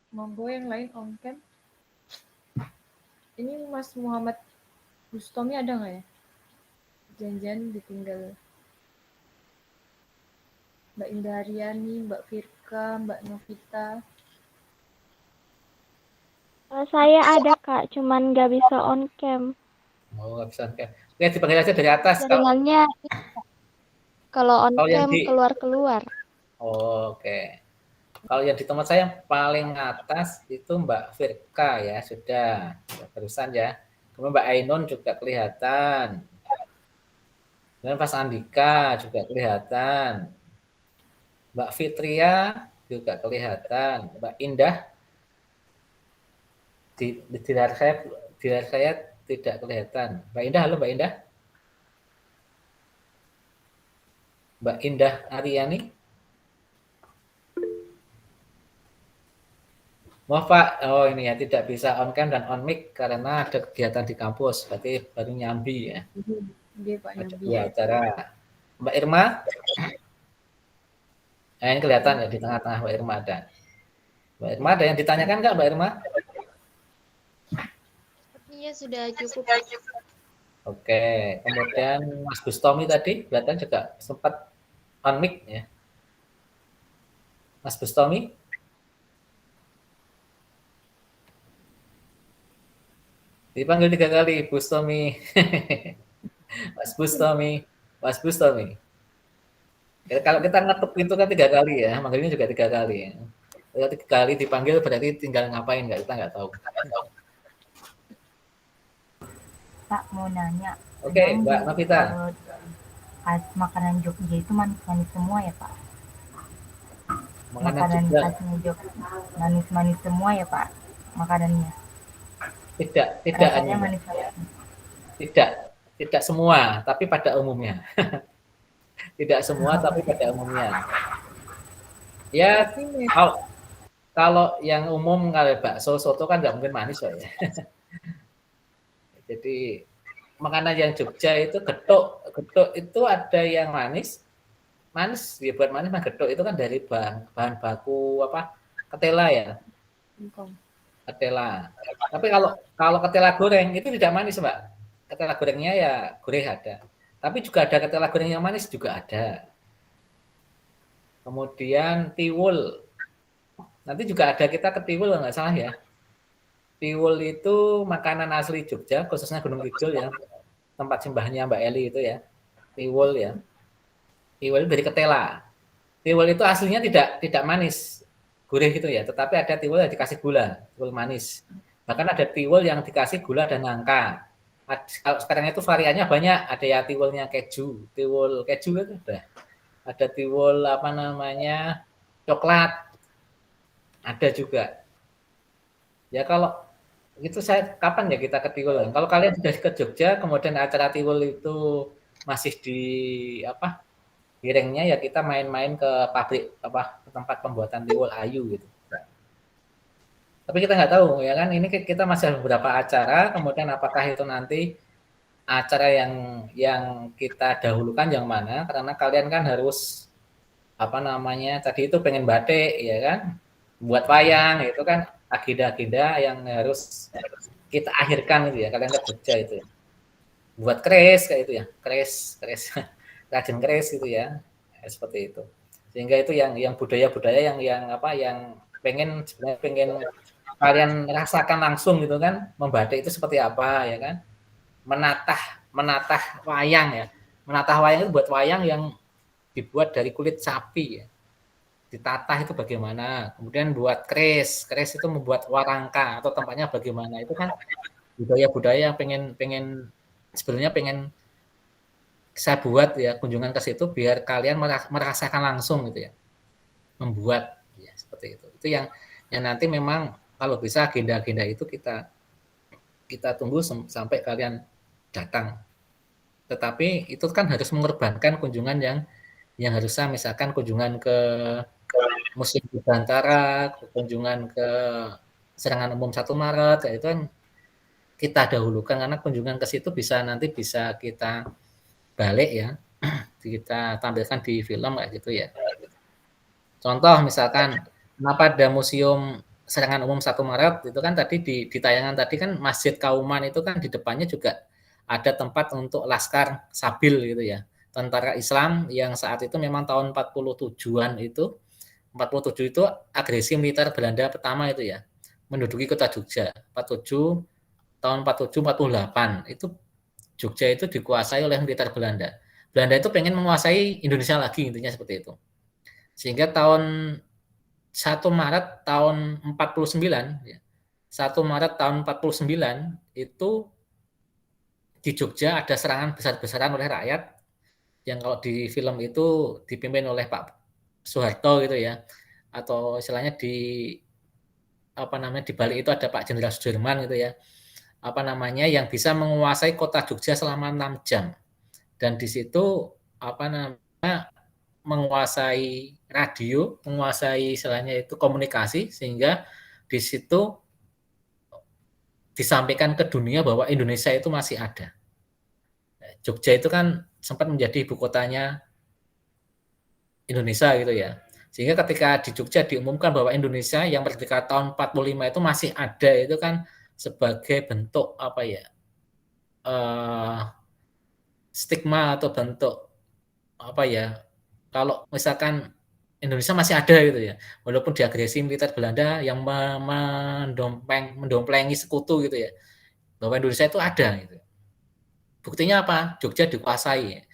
Monggo yang lain on cam. Ini Mas Muhammad Bustomi ada nggak ya? Janjian ditinggal. Mbak Indah Haryani, Mbak Firka, Mbak Novita. Saya ada Kak, cuman nggak bisa on cam. Oh, nggak bisa on cam. Oke, dipanggil aja dari atas. Jaringannya kalau on cam keluar-keluar. Oke. Kalau yang di tempat saya paling atas itu Mbak Firka ya, sudah barusan ya. Kemudian Mbak Ainun juga kelihatan. Dan Mas Andika juga kelihatan. Mbak Fitria juga kelihatan. Mbak Indah di layar saya tidak kelihatan. Mbak Indah, halo Mbak Indah. Mbak Indah Aryani. Maaf Pak, oh ini ya tidak bisa on cam dan on mic karena ada kegiatan di kampus, berarti baru nyambi ya. Iya Pak Nyambi. Ada acara. Mbak Irma, ini kelihatan ya di tengah-tengah Mbak Irma ada. Mbak Irma ada yang ditanyakan nggak Mbak Irma? Sepertinya sudah cukup. Oke, kemudian Mas Bustomi tadi kelihatan juga sempat on mic ya. Mas Bustomi? Dipanggil 3 kali, Bustomi. Mas Bustomi. Kalau kita ngetuk pintu kan 3 kali ya, manggilnya juga 3 kali. Kalau 3 kali dipanggil berarti tinggal ngapain nggak, kita nggak tahu. Pak mau nanya. Oke, Mbak Novita. Makanan Jogja itu manis-manis semua ya Pak? Makanan khasnya Jogja manis-manis semua ya Pak makanannya? Tidak semua, tapi pada umumnya. Tidak semua, tapi pada umumnya. Ya, kalau yang umum kalau bakso, soto kan nggak mungkin manis ya. Jadi makanan yang Jogja itu getuk itu ada yang manis ya buat manis mah getuk itu kan dari bahan baku ketela ya. Ketela. Tapi kalau ketela goreng itu tidak manis, Mbak. Ketela gorengnya ya gurih ada. Tapi juga ada ketela goreng yang manis juga ada. Kemudian tiwul. Nanti juga ada kita ke tiwul nggak salah ya. Tiwul itu makanan asli Jogja, khususnya Gunung Kidul ya. Tempat simbahnya Mbak Eli itu ya. Tiwul ya. Tiwul dari ketela. Tiwul itu aslinya tidak manis. Gurih gitu ya, tetapi ada tiwul yang dikasih gula, tiwul manis. Bahkan ada tiwul yang dikasih gula dan nangka. Kalau sekarang itu variannya banyak, ada ya tiwulnya keju, tiwul keju itu ada tiwul coklat, ada juga. Ya kalau itu saya kapan ya kita ke tiwul? Kalau kalian sudah ke Jogja, kemudian acara tiwul itu masih di Giringnya ya kita main-main ke pabrik ke tempat pembuatan tiwul ayu gitu. Tapi kita nggak tahu ya kan, ini kita masih ada beberapa acara, kemudian apakah itu nanti acara yang kita dahulukan yang mana, karena kalian kan harus apa namanya tadi itu pengen batik ya kan, buat wayang itu kan agenda-agenda yang harus kita akhirkan itu ya, kalian ke Jogja itu ya. Buat keris kayak itu ya, keris rajin keris gitu ya, seperti itu. Sehingga itu yang budaya-budaya yang apa yang sebenarnya pengen kalian rasakan langsung gitu kan, membatik itu seperti apa ya kan, menatah wayang ya, menatah wayang itu buat wayang yang dibuat dari kulit sapi ya, ditatah itu bagaimana, kemudian buat keris itu membuat warangka atau tempatnya bagaimana, itu kan budaya-budaya yang pengen sebenarnya pengen saya buat ya kunjungan ke situ biar kalian merasakan langsung gitu ya, membuat ya seperti itu yang nanti memang kalau bisa agenda-agenda itu kita tunggu sampai kalian datang. Tetapi itu kan harus mengorbankan kunjungan yang harusnya misalkan kunjungan ke Museum Dirgantara, kunjungan ke Serangan Umum 1 Maret, itu kan kita dahulukan karena kunjungan ke situ nanti bisa kita balik ya, kita tampilkan di film kayak gitu ya. Contoh misalkan kenapa ada Museum Serangan Umum 1 Maret itu kan tadi di tayangan tadi kan Masjid Kauman itu kan di depannya juga ada tempat untuk Laskar Sabil gitu ya. Tentara Islam yang saat itu memang tahun 47-an itu 47 itu agresi militer Belanda pertama itu ya, menduduki kota Jogja. 47 tahun 47 48 itu Jogja itu dikuasai oleh militer Belanda. Belanda itu pengen menguasai Indonesia lagi intinya seperti itu. Sehingga tahun 1 Maret tahun 49 ya. 1 Maret tahun 49 itu di Jogja ada serangan besar-besaran oleh rakyat yang kalau di film itu dipimpin oleh Pak Soeharto gitu ya, atau istilahnya di balik itu ada Pak Jenderal Sudirman gitu ya, yang bisa menguasai kota Jogja selama 6 jam, dan di situ menguasai radio, menguasai istilahnya itu komunikasi, sehingga di situ disampaikan ke dunia bahwa Indonesia itu masih ada. Jogja itu kan sempat menjadi ibu kotanya Indonesia gitu ya. Sehingga ketika di Jogja diumumkan bahwa Indonesia yang merdeka tahun 45 itu masih ada, itu kan sebagai bentuk stigma atau bentuk kalau misalkan Indonesia masih ada gitu ya, walaupun diagresi militer Belanda yang mendomplengi sekutu gitu ya, bahwa Indonesia itu ada gitu. Buktinya apa? Jogja dikuasai ya.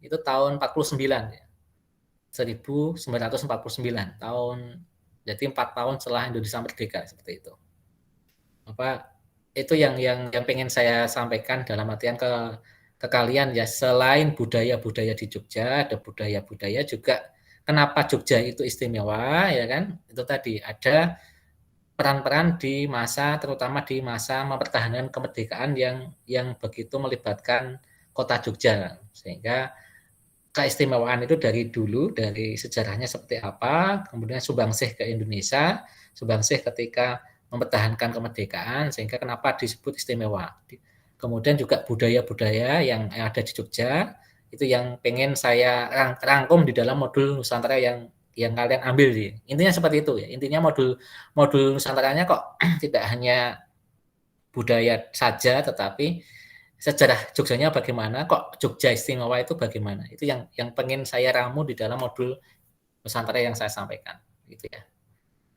Itu tahun 49 ya. 1949 tahun, jadi 4 tahun setelah Indonesia merdeka seperti itu. Itu yang pengen saya sampaikan dalam artian ke kalian ya, selain budaya-budaya di Jogja, ada budaya-budaya juga. Kenapa Jogja itu istimewa ya kan? Itu tadi ada peran-peran di masa, terutama di masa mempertahankan kemerdekaan yang begitu melibatkan kota Jogja, sehingga keistimewaan itu dari dulu, dari sejarahnya seperti apa, kemudian sumbangsih ke Indonesia, sumbangsih ketika mempertahankan kemerdekaan, sehingga kenapa disebut istimewa. Kemudian juga budaya-budaya yang ada di Jogja, itu yang pengen saya rangkum di dalam modul Nusantara yang kalian ambil. Intinya seperti itu ya. Intinya modul Nusantaranya kok tidak hanya budaya saja, tetapi sejarah Jogjanya bagaimana, kok Jogja istimewa itu bagaimana. Itu yang pengen saya ramu di dalam modul Nusantara yang saya sampaikan gitu ya.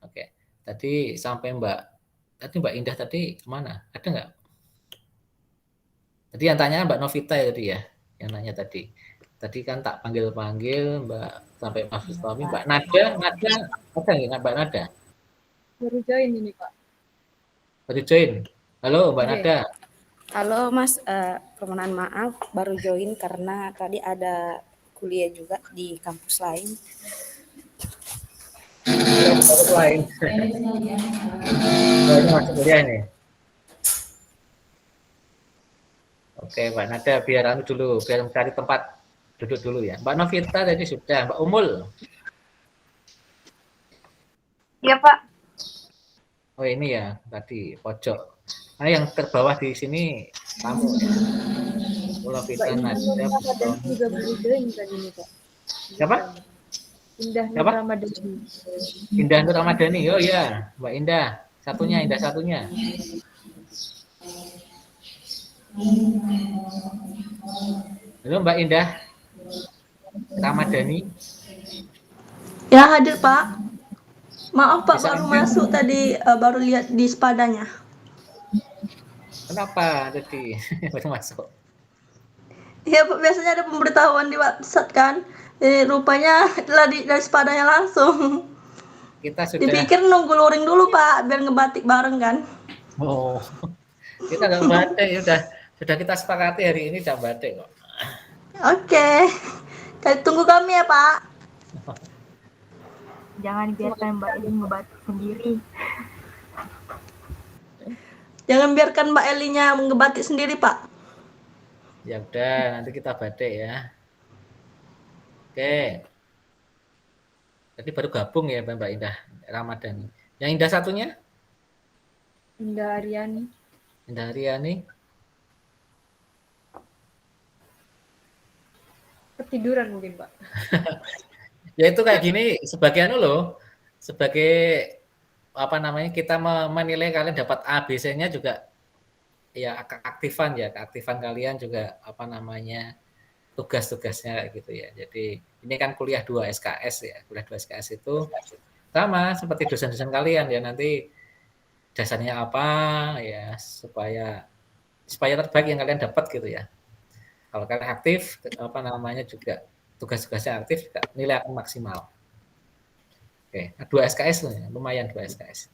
Oke. Tadi sampai Mbak Indah tadi kemana? Ada nggak? Tadi yang tanya Mbak Novita ya tadi ya, yang nanya tadi. Tadi kan tak panggil Mbak sampai Mas Fitami, Mbak Nada ada nggak Mbak Nada? Baru join ini Pak. Baru join. Halo Mbak Nada. Halo Mas, permohonan maaf baru join karena tadi ada kuliah juga di kampus lain. Kampus lain. Ini masuk kuliah ini. Oke Mbak Nada, biar mencari tempat duduk dulu ya. Mbak Novita tadi sudah, Mbak Umul. Iya Pak. Oh ini ya tadi pojok. Nah yang terbawah di sini tamu ya. Pulau Mbak Bintang Indah Nur Najwa Ramadhani Buton. juga baru join tadi nih Pak. Siapa? Indah Nur Siapa? Ramadhani. Indah Nur Ramadhani. Oh iya, Mbak Indah. Satunya, Indah satunya. Halo Mbak Indah Ramadhani. Ya hadir Pak. Maaf Pak, Bisa baru Anda? masuk tadi, baru lihat di sepadanya. Kenapa tadi baru masuk? Iya Pak, biasanya ada pemberitahuan di WhatsApp kan. Rupanya dari sepadanya langsung. Kita sudah. Dipikir nunggu luring dulu Pak, biar ngebatik bareng kan. Oh, kita nggak batik, sudah kita sepakati hari ini tidak batik kok. Oke, tunggu kami ya Pak. Jangan biarkan Mbak Eli ngebatik sendiri. Jangan biarkan Mbak Elinya ngebatik sendiri Pak. Ya udah, nanti kita batik ya. Oke. Jadi baru gabung ya Mbak Indah Ramadhani. Yang Indah satunya? Indah Aryani. Indah Aryani. Ketiduran mungkin Pak. Ya itu kayak gini sebagian loh. Sebagai apa namanya kita menilai kalian dapat A, B, C-nya juga ya keaktifan kalian juga apa namanya tugas-tugasnya gitu ya. Jadi ini kan kuliah 2 SKS ya. Kuliah 2 SKS itu sama seperti dosen-dosen kalian ya, nanti dasarnya apa ya supaya terbaik yang kalian dapat gitu ya. Kalau kalian aktif apa namanya juga tugas-tugasnya aktif juga nilai akan maksimal. Oke, 2 SKS loh ya, lumayan 2 SKS.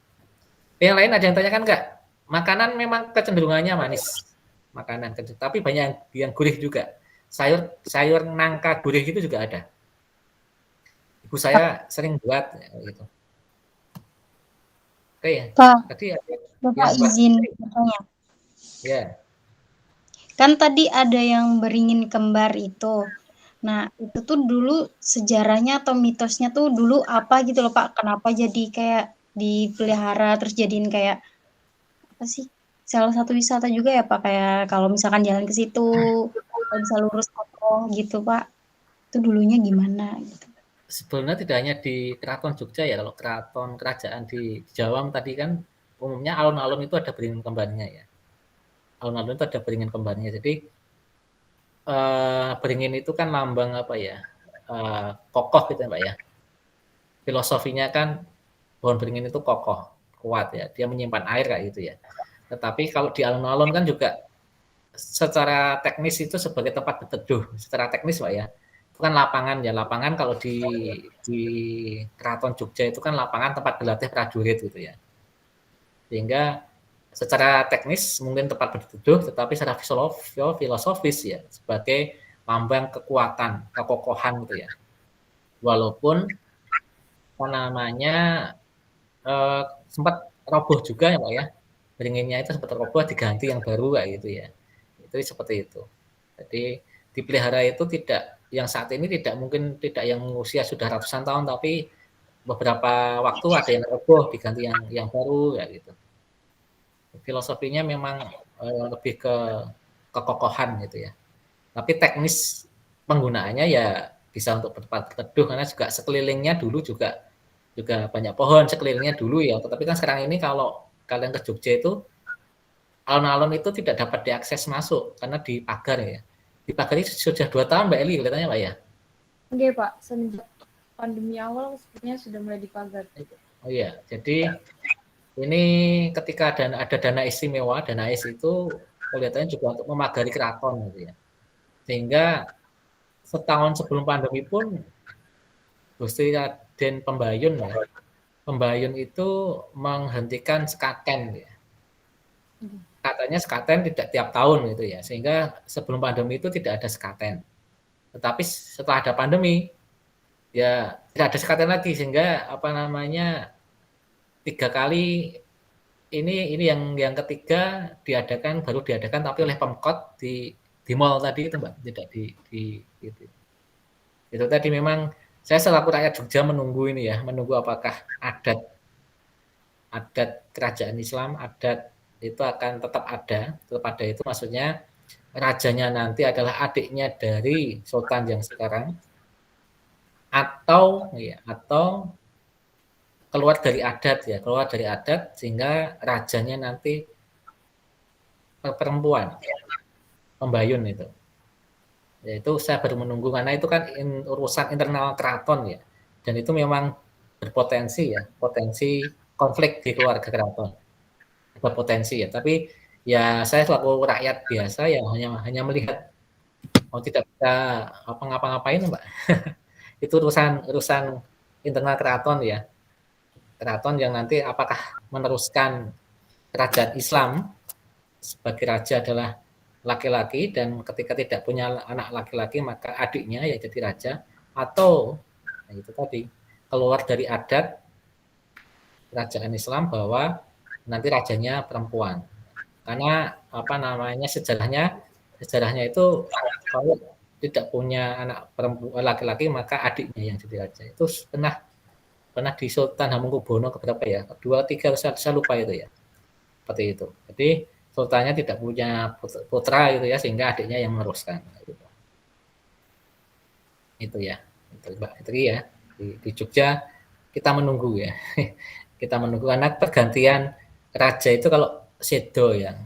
Yang lain ada yang tanyakan enggak? Makanan memang kecenderungannya manis. Makanan tapi banyak yang gurih juga. Sayur nangka gurih itu juga ada. Ibu saya sering buat gitu. Oke ya. Pak, tadi Bapak izin bertanya. Ya. Kan tadi ada yang beringin kembar itu. Nah, itu tuh dulu sejarahnya atau mitosnya tuh dulu apa gitu loh Pak? Kenapa jadi kayak dipelihara terus jadiin kayak apa sih? Salah satu wisata juga ya Pak, kayak kalau misalkan jalan ke situ bisa lurus kokoh gitu Pak. Itu dulunya gimana gitu. Sebenarnya tidak hanya di Keraton Jogja ya, kalau keraton kerajaan di Jawa tadi kan umumnya alun-alun itu ada beringin kembarnya ya. Alun-alun itu ada beringin kembarnya. Jadi beringin itu kan lambang apa ya? Kokoh gitu ya, Pak ya. Filosofinya kan pohon beringin itu kokoh, kuat ya. Dia menyimpan air kayak gitu ya. Tetapi kalau di alun-alun kan juga secara teknis itu sebagai tempat berteduh, secara teknis Pak ya. Itu kan lapangan ya, lapangan kalau di Keraton Jogja itu kan lapangan tempat berlatih prajurit gitu ya. Sehingga secara teknis mungkin tempat berteduh, tetapi secara filosofis ya sebagai lambang kekuatan, kekokohan gitu ya. Walaupun apa namanya sempat roboh juga ya Pak ya, beringinnya itu sempat roboh diganti yang baru kayak gitu ya. Itu seperti itu. Jadi dipelihara itu tidak yang saat ini tidak mungkin tidak yang usia sudah ratusan tahun, tapi beberapa waktu ada yang roboh diganti yang baru ya gitu. Filosofinya memang lebih ke kekokohan gitu ya. Tapi teknis penggunaannya ya bisa untuk tempat berteduh karena juga sekelilingnya dulu juga banyak pohon sekelilingnya dulu ya. Tetapi kan sekarang ini kalau kalian ke Jogja itu alun-alun itu tidak dapat diakses masuk karena di pagar ya. Di pagar itu sudah 2 tahun Mbak Eli kelihatannya Pak ya. Oke Pak, semenjak pandemi awal sepertinya sudah mulai dipagar. Oh iya, jadi ini ketika ada dana istimewa, dana is itu kelihatannya juga untuk memagari keraton gitu ya. Sehingga setahun sebelum pandemi pun Gusti Raden Pembayun itu menghentikan sekaten ya. Katanya sekaten tidak tiap tahun gitu ya, sehingga sebelum pandemi itu tidak ada sekaten. Tetapi setelah ada pandemi, ya tidak ada sekaten lagi, sehingga apa namanya 3 kali ini yang ketiga baru diadakan tapi oleh Pemkot di mall tadi itu Mbak, tidak di gitu. Itu tadi memang saya selaku rakyat Jogja menunggu apakah adat adat kerajaan Islam, adat itu akan tetap ada itu maksudnya rajanya nanti adalah adiknya dari sultan yang sekarang, atau keluar dari adat sehingga rajanya nanti perempuan, pembayun itu. Yaitu saya baru menunggu karena itu kan urusan internal keraton ya, dan itu memang berpotensi potensi konflik di keluarga keraton, berpotensi ya. Tapi ya saya selaku rakyat biasa ya hanya melihat, tidak bisa ngapa-ngapain Mbak. Itu urusan internal keraton ya, keraton yang nanti apakah meneruskan kerajaan Islam sebagai raja adalah laki-laki, dan ketika tidak punya anak laki-laki maka adiknya ya jadi raja, atau itu tadi keluar dari adat kerajaan Islam bahwa nanti rajanya perempuan. Karena sejarahnya itu kalau tidak punya anak perempuan laki-laki maka adiknya yang jadi raja. Itu pernah di Sultan Hamengkubuwono keberapa ya? 2, 3 saya lupa itu ya. Seperti itu. Jadi sultannya tidak punya putra itu ya, sehingga adiknya yang meneruskan. Gitu. Itu ya, itu Mbak Fitri ya. Di Jogja kita menunggu ya. Kita menunggu karena pergantian raja itu kalau sedo yang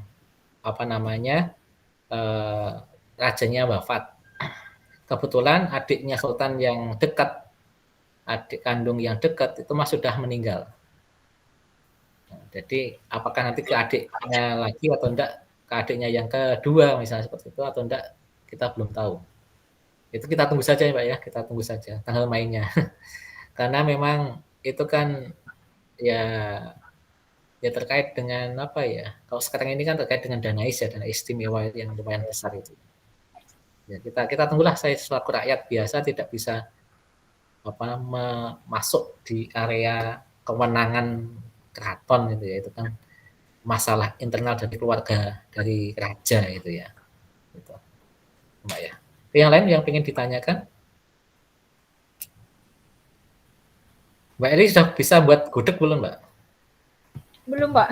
rajanya wafat. Kebetulan adiknya sultan yang dekat, adik kandung yang dekat itu sudah meninggal. Jadi apakah nanti ke adiknya lagi atau enggak, ke adiknya yang kedua misalnya seperti itu atau enggak, kita belum tahu. Itu kita tunggu saja ya Pak ya, kita tunggu saja tanggal mainnya. Karena memang itu kan ya terkait dengan kalau sekarang ini kan terkait dengan dana istimewa yang lumayan besar itu. Ya kita tunggulah, saya selaku rakyat biasa tidak bisa masuk di area kewenangan keraton itu ya, itu kan masalah internal dari keluarga dari raja itu ya, gitu. Mbak ya. Yang lain yang ingin ditanyakan? Mbak Eli sudah bisa buat gudeg belum Mbak? Belum Pak.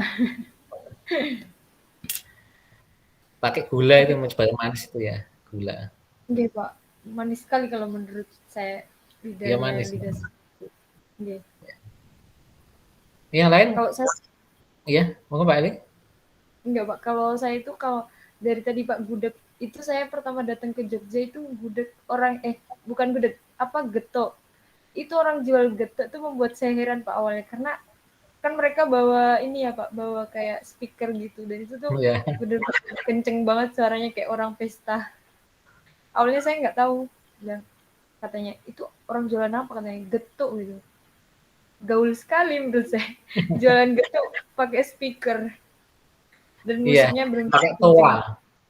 Pakai gula itu mencoba manis itu ya, gula. Oke Pak, manis sekali kalau menurut saya lidahnya. Ya manis. Oke. Yang lain? Kalau saya, iya, monggo Mbak Eli. Enggak Pak, kalau saya itu kalau dari tadi Pak gudeg itu saya pertama datang ke Jogja itu gudeg bukan gudeg, getok. Itu orang jual getok tuh membuat saya heran Pak awalnya, karena kan mereka bawa ini ya Pak, bawa kayak speaker gitu, dan itu tuh bener-bener kenceng banget suaranya kayak orang pesta. Awalnya saya nggak tahu, dan katanya itu orang jualan apa, katanya getok gitu. Gaul sekali menurut saya, jualan getuk pakai speaker dan musiknya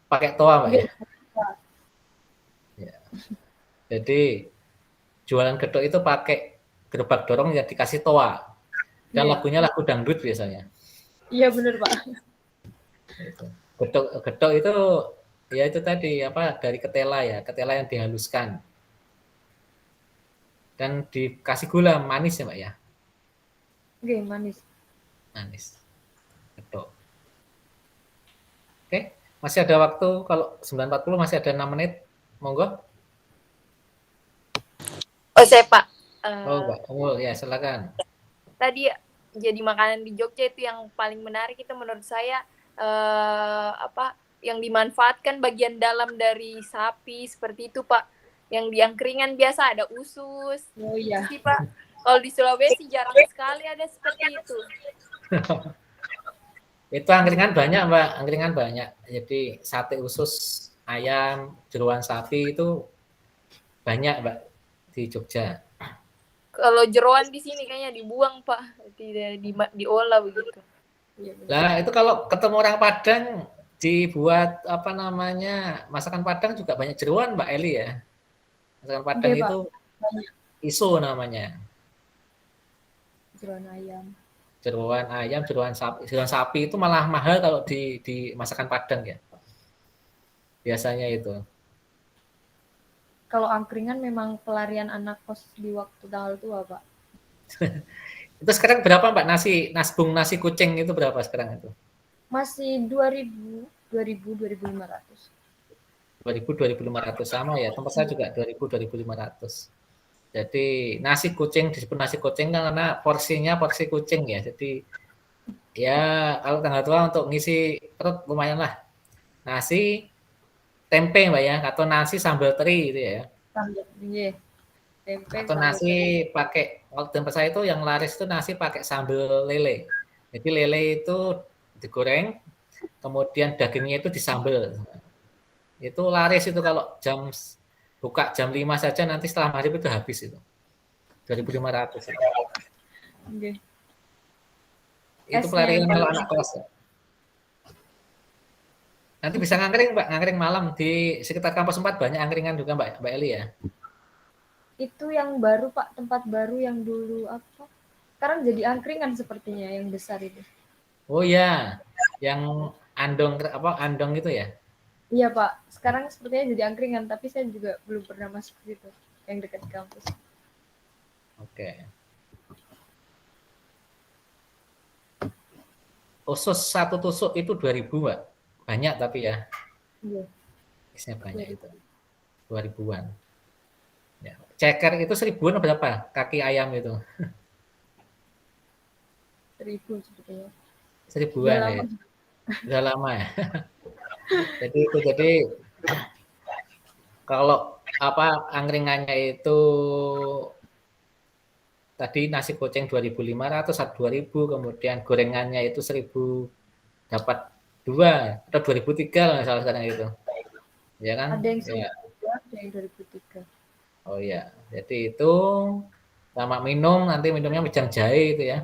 pakai toa Mbak ya. Ya. Jadi jualan getuk itu pakai gerobak dorong yang dikasih toa, dan lagunya lagu dangdut biasanya. Iya benar Pak. Getuk itu ya itu tadi dari ketela yang dihaluskan dan dikasih gula manis ya Mbak ya. Oke, manis. Betul. Oke, masih ada waktu, kalau 9.40 masih ada 6 menit. Monggo. Oh, saya Pak. Mbak Umul, ya silakan. Tadi jadi makanan di Jogja itu yang paling menarik itu menurut saya yang dimanfaatkan bagian dalam dari sapi seperti itu Pak. Yang diangkringan biasa ada usus. Oh iya. Sih, Pak. Kalau di Sulawesi jarang sekali ada seperti itu. Itu angkringan banyak Mbak, angkringan banyak. Jadi sate usus ayam, jeroan sapi itu banyak Mbak di Jogja. Kalau jeroan di sini kayaknya dibuang Pak, tidak diolah begitu. Nah itu kalau ketemu orang Padang dibuat masakan Padang juga banyak jeroan Mbak Eli ya. Masakan Padang itu iso namanya. Jeroan ayam, jeroan sapi itu malah mahal kalau di masakan Padang ya. Biasanya itu. Kalau angkringan memang pelarian anak kos di waktu tanggal tua, Pak. Itu sekarang berapa Mbak nasi kucing itu berapa sekarang itu? Masih 2.000, 2.500. 2.500 sama ya. Tempat saya juga 2.500. Jadi nasi kucing disebut nasi kucing karena porsinya porsi kucing ya. Jadi ya kalau tanggal tua untuk ngisi perut lumayan lah. Nasi tempe Mbak ya, atau nasi sambal teri gitu ya. Sambal tempe. Atau nasi pakai, kalau tempat saya itu yang laris itu nasi pakai sambal lele. Jadi lele itu digoreng, kemudian dagingnya itu disambal. Itu laris itu kalau buka jam 5 saja, nanti setelah maghrib itu habis itu. 2.500. Okay. Itu pelarian kalau anak kelas. Ya. Nanti bisa ngangkring Mbak, ngangkring malam di sekitar kampus 4 banyak angkringan juga Mbak Eli ya. Itu yang baru Pak, tempat baru yang dulu apa? Sekarang jadi angkringan sepertinya yang besar itu. Oh ya, yang andong itu ya? Iya Pak, sekarang sepertinya jadi angkringan, tapi saya juga belum pernah masuk ke situ, yang dekat kampus. Oke. Usus satu tusuk itu 2.000 Mbak. Banyak tapi ya. Iya. Isinya banyak itu. 2.000-an. Ya. Ceker itu 1.000-an berapa? Kaki ayam itu. 1.000 sebetulnya. 1.000-an ya. Udah lama ya. Jadi kalau angkringannya itu tadi nasi kucing 2.500 atau 2.000, kemudian gorengannya itu 1.000 dapat 2 atau 2.003 lah salah sekarang itu. Ya kan? Ada yang 1.002, ada yang 2.003. Oh iya, jadi itu sama minum, nanti minumnya wedang jahe itu ya.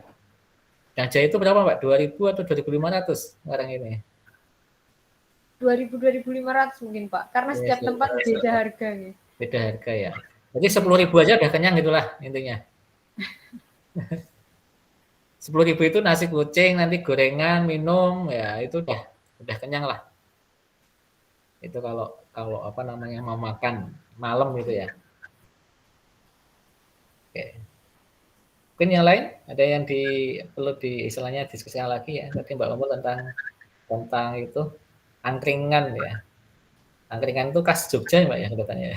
Wedang jahe itu berapa Mbak? 2.000 atau 2.500 sekarang ini? 2.500 mungkin Pak, karena setiap tempat beda harganya. Beda harga ya. Jadi 10.000 aja udah kenyang gitulah intinya. 10.000 itu nasi kucing, nanti gorengan, minum, ya itu udah kenyang lah. Itu kalau mau makan malam gitu ya. Oke. Mungkin yang lain ada yang perlu istilahnya diskusikan lagi ya. Tadi Mbak ngomong tentang itu angkringan ya. Angkringan itu khas Jogja Mbak ya katanya.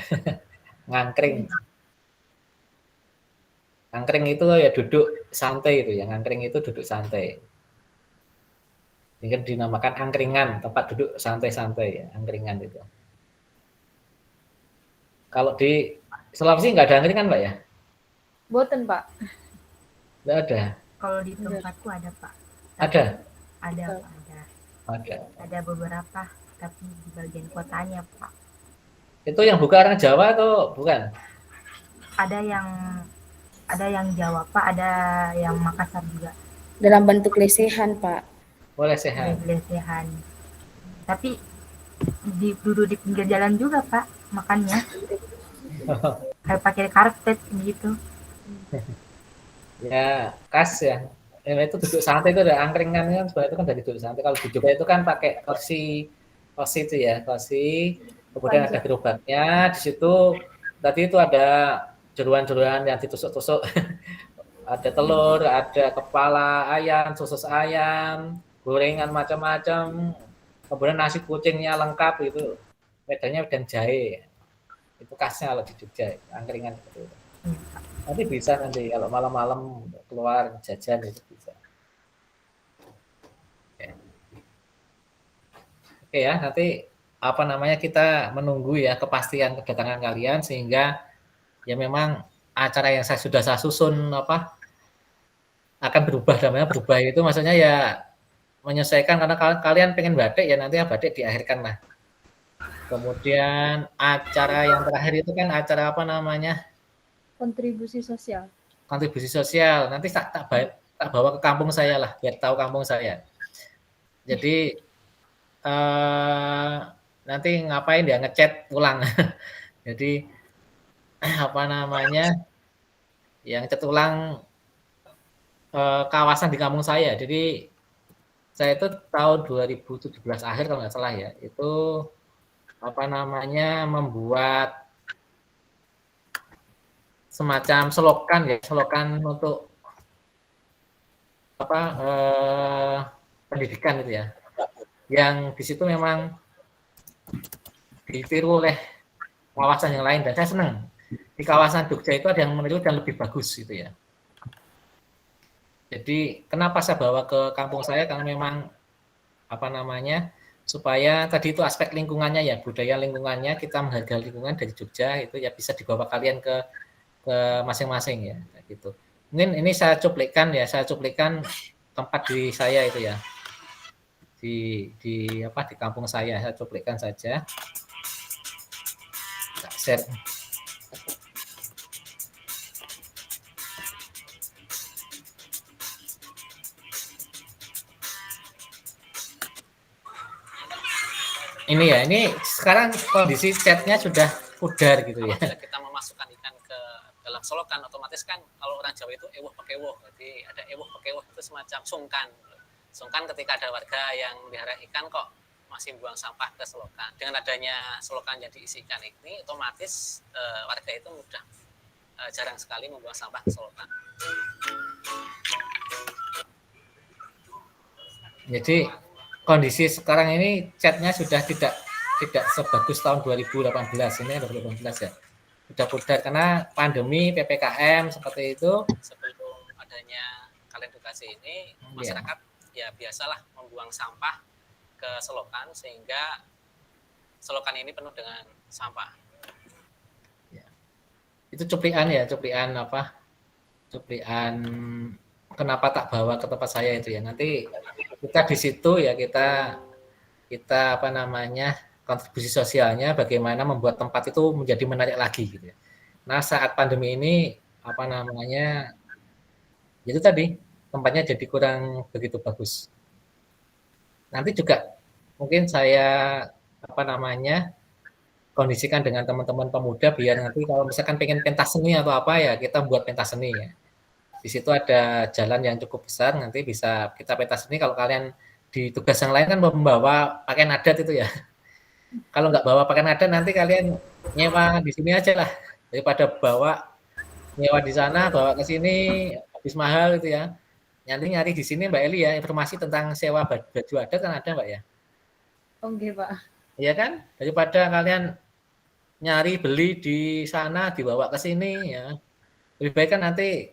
Ngangkring. Angkring itu ya duduk santai itu ya. Ngangkring itu duduk santai. Ini dinamakan angkringan, tempat duduk santai-santai ya, angkringan itu. Kalau di Sulawesi nggak ada angkringan Mbak ya? Boten Pak. Nggak ada. Kalau di tempatku ada Pak. Ada? Ada Pak, ada. Ada beberapa, tapi di bagian kotanya Pak. Itu yang buka orang Jawa atau bukan? Ada yang Jawa Pak, ada yang Makassar juga. Dalam bentuk lesehan Pak. Boleh sehat. Lesehan. Tapi duduk di pinggir jalan juga Pak makannya. Kayak pakai karpet gitu. Ya khas ya. Itu duduk santai itu ada angkringan kan sebenarnya itu kan dari duduk santai. Kalau di Jogja itu kan pakai kursi itu ya, kursi. Kemudian ada gerobaknya di situ. Tadi itu ada jeruan-jeruan yang ditusuk-tusuk. Ada telur, ada kepala ayam, sosis ayam, gorengan macam-macam. Kemudian nasi kucingnya lengkap itu. Wedangnya wedang jahe. Itu khasnya kalau di Jogja, angkringan seperti itu. Nanti bisa nanti kalau malam-malam keluar jajan itu bisa. Oke ya, nanti kita menunggu ya kepastian kedatangan kalian sehingga ya memang acara yang sudah saya susun akan berubah, namanya berubah itu maksudnya ya menyesuaikan karena kalian pengen batik ya nanti ya batik diakhirkan lah. Kemudian acara yang terakhir itu kan acara kontribusi sosial. Kontribusi sosial. Nanti tak bawa ke kampung saya lah, biar tahu kampung saya. Jadi nanti ngapain dia ngechat ulang. Jadi yang ngechat ulang kawasan di kampung saya. Jadi saya itu tahun 2017 akhir kalau nggak salah ya, itu membuat semacam selokan untuk pendidikan itu ya, yang di situ memang ditiru oleh kawasan yang lain, dan saya senang di kawasan Jogja itu ada yang meniru dan lebih bagus gitu ya. Jadi kenapa saya bawa ke kampung saya, karena memang supaya tadi itu aspek lingkungannya ya, budaya lingkungannya, kita menghargai lingkungan dari Jogja itu ya bisa dibawa kalian ke masing-masing ya gitu. Mungkin ini saya cuplikan tempat di saya itu ya, di kampung saya cuplikan saja. Share. Ini ya, ini sekarang kondisi chatnya sudah pudar gitu ya. Kita memasukkan ikan ke dalam selokan, otomatis kan kalau orang Jawa itu ewuh pekewuh, jadi ada ewuh pekewuh itu semacam sungkan. Sungkan ketika ada warga yang melihara ikan kok masih buang sampah ke selokan. Dengan adanya selokan yang diisi ikan ini, otomatis warga itu mudah jarang sekali membuang sampah ke selokan. Jadi kondisi sekarang ini chatnya sudah tidak sebagus tahun 2018, ini 2018 ya. Sudah pudar karena pandemi, PPKM seperti itu. Sebelum adanya kalian edukasi ini, masyarakat ya biasalah membuang sampah ke selokan sehingga selokan ini penuh dengan sampah. Ya. Itu cuplian kenapa tak bawa ke tempat saya itu ya. Nanti kita di situ ya kita kontribusi sosialnya bagaimana membuat tempat itu menjadi menarik lagi gitu ya. Nah, saat pandemi ini itu tadi tempatnya jadi kurang begitu bagus. Nanti juga mungkin saya kondisikan dengan teman-teman pemuda biar nanti kalau misalkan pengen pentas seni atau apa ya kita buat pentas seni ya. Di situ ada jalan yang cukup besar, nanti bisa kita pentas seni. Kalau kalian di tugas yang lain kan membawa pakaian adat itu ya. Kalau nggak bawa pakaian adat nanti kalian nyewa di sini aja lah, daripada nyewa di sana, bawa ke sini habis mahal gitu ya. Nanti nyari di sini Mbak Eli ya, informasi tentang sewa baju adat kan ada Mbak ya? Oke Pak. Iya kan? Daripada kalian nyari beli di sana dibawa ke sini ya. Lebih baik kan nanti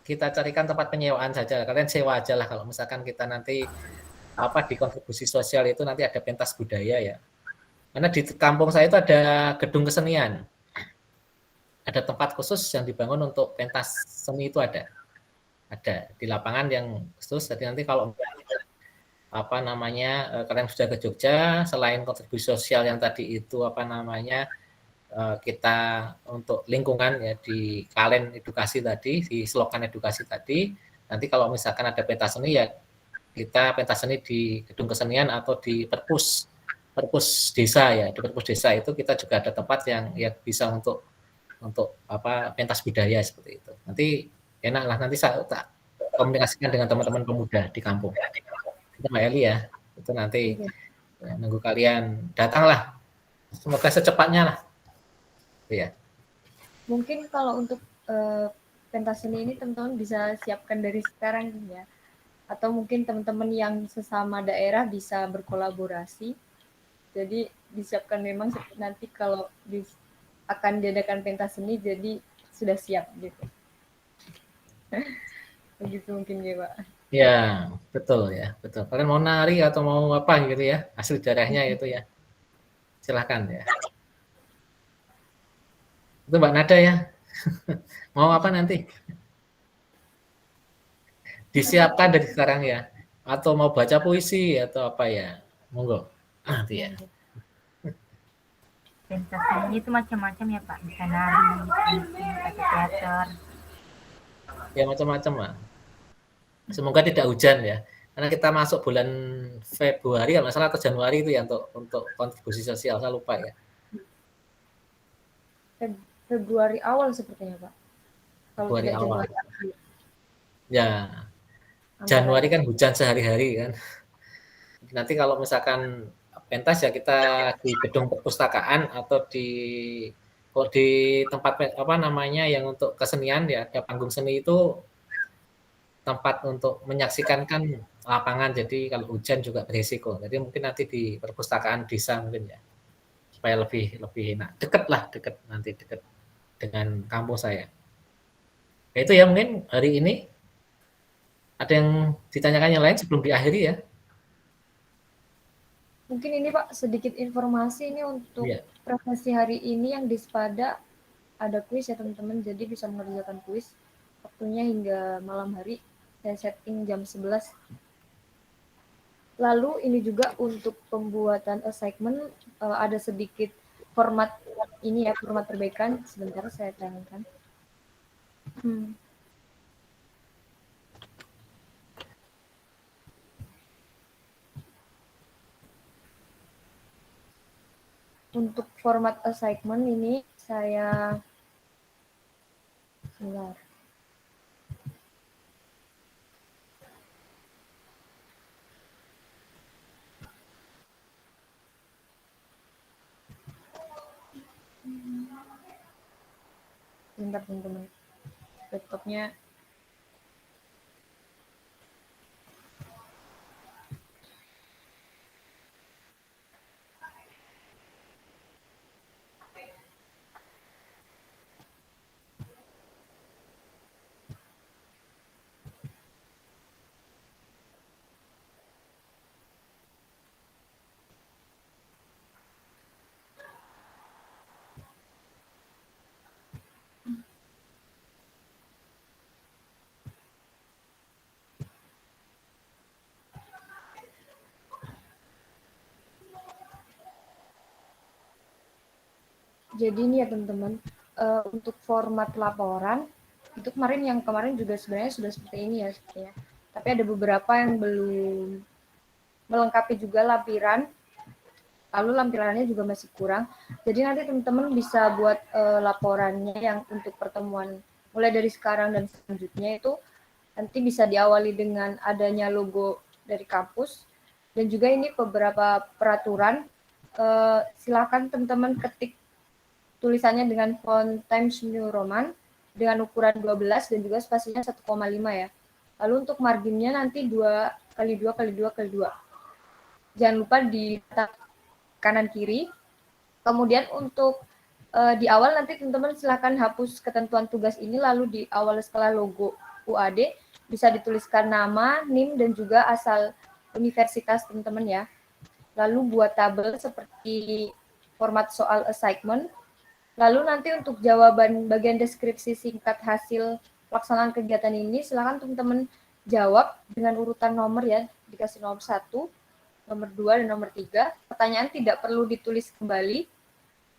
kita carikan tempat penyewaan saja. Kalian sewa aja lah kalau misalkan kita nanti di kontribusi sosial itu nanti ada pentas budaya ya. Karena di kampung saya itu ada gedung kesenian. Ada tempat khusus yang dibangun untuk pentas seni itu ada. Ada di lapangan yang khusus. Jadi nanti kalau kalian sudah ke Jogja, selain kontribusi sosial yang tadi itu kita untuk lingkungan ya di Kalen edukasi tadi, di selokan edukasi tadi, nanti kalau misalkan ada pentas seni ya kita pentas seni di gedung kesenian atau di perpus desa ya. Di perpus desa itu kita juga ada tempat yang ya bisa untuk pentas budaya seperti itu. Nanti enak lah, nanti saya tak komunikasikan dengan teman-teman pemuda di kampung. Itu Mbak Eli ya, itu nanti ya, nunggu kalian datanglah. Semoga secepatnya lah. Ya. Mungkin kalau untuk pentas seni ini teman-teman bisa siapkan dari sekarang ya. Atau mungkin teman-teman yang sesama daerah bisa berkolaborasi. Jadi disiapkan memang nanti kalau akan diadakan pentas seni jadi sudah siap gitu. Begitu mungkin ya Pak. Ya, betul ya, betul. Kalian mau nari atau mau apa gitu ya, hasil daerahnya itu ya. Silahkan ya. Itu Mbak Nada ya. Mau apa nanti? Disiapkan dari sekarang ya. Atau mau baca puisi atau apa ya. Monggo. Nanti ya. Pentas seni itu macam-macam ya Pak. Bisa nari, puisi, teater. Ya macam-macam Pak. Semoga tidak hujan ya. Karena kita masuk bulan Februari kalau salah atau Januari itu ya untuk kontribusi sosial. Saya lupa ya. Februari awal sepertinya Pak. Kalau Februari awal. Januari. Ya. Januari kan hujan sehari-hari kan. Nanti kalau misalkan pentas ya kita di gedung perpustakaan atau di tempat yang untuk kesenian ya ada panggung seni itu tempat untuk menyaksikan kan lapangan, jadi kalau hujan juga beresiko. Jadi mungkin nanti di perpustakaan desa mungkin ya, supaya lebih enak. Deket dengan kampus saya. Ya itu ya mungkin hari ini. Ada yang ditanyakan yang lain sebelum diakhiri ya? Mungkin ini Pak sedikit informasi ini untuk presentasi hari ini yang di Spada ada kuis ya teman-teman, jadi bisa mengerjakan kuis. Waktunya hingga malam hari, saya setting jam 11. Lalu ini juga untuk pembuatan assignment ada sedikit format ini ya, format perbaikan. Sebentar saya tayangkan. Untuk format assignment ini saya sebentar. Bentar teman-teman, laptopnya jadi ini ya teman-teman, untuk format laporan itu kemarin juga sebenarnya sudah seperti ini ya sepertinya. Tapi ada beberapa yang belum melengkapi juga lampiran, lalu lampirannya juga masih kurang. Jadi nanti teman-teman bisa buat laporannya yang untuk pertemuan mulai dari sekarang dan selanjutnya itu nanti bisa diawali dengan adanya logo dari kampus dan juga ini beberapa peraturan. Silakan teman-teman ketik tulisannya dengan font Times New Roman dengan ukuran 12 dan juga spasinya 1,5 ya. Lalu untuk marginnya nanti 2x2x2x2. Jangan lupa di kanan kiri. Kemudian untuk di awal nanti teman-teman silakan hapus ketentuan tugas ini, lalu di awal setelah logo UAD bisa dituliskan nama, NIM dan juga asal universitas teman-teman ya. Lalu buat tabel seperti format soal assignment. Lalu nanti untuk jawaban bagian deskripsi singkat hasil pelaksanaan kegiatan ini, silakan teman-teman jawab dengan urutan nomor ya, dikasih nomor 1, nomor 2, dan nomor 3. Pertanyaan tidak perlu ditulis kembali.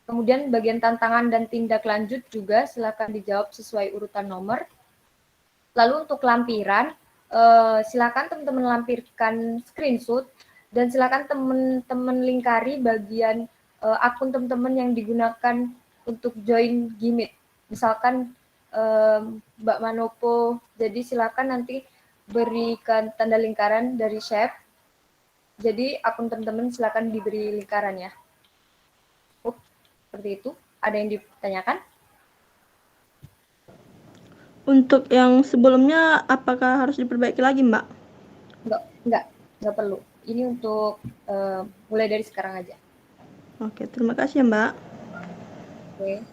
Kemudian bagian tantangan dan tindak lanjut juga silakan dijawab sesuai urutan nomor. Lalu untuk lampiran, silakan teman-teman lampirkan screenshot dan silakan teman-teman lingkari bagian akun teman-teman yang digunakan untuk join Gmeet. Misalkan Mbak Manopo, jadi silakan nanti berikan tanda lingkaran dari chef. Jadi akun teman-teman silakan diberi lingkaran ya. Seperti itu. Ada yang ditanyakan? Untuk yang sebelumnya apakah harus diperbaiki lagi, Mbak? Enggak perlu. Ini untuk mulai dari sekarang aja. Oke, terima kasih ya, Mbak. Oke.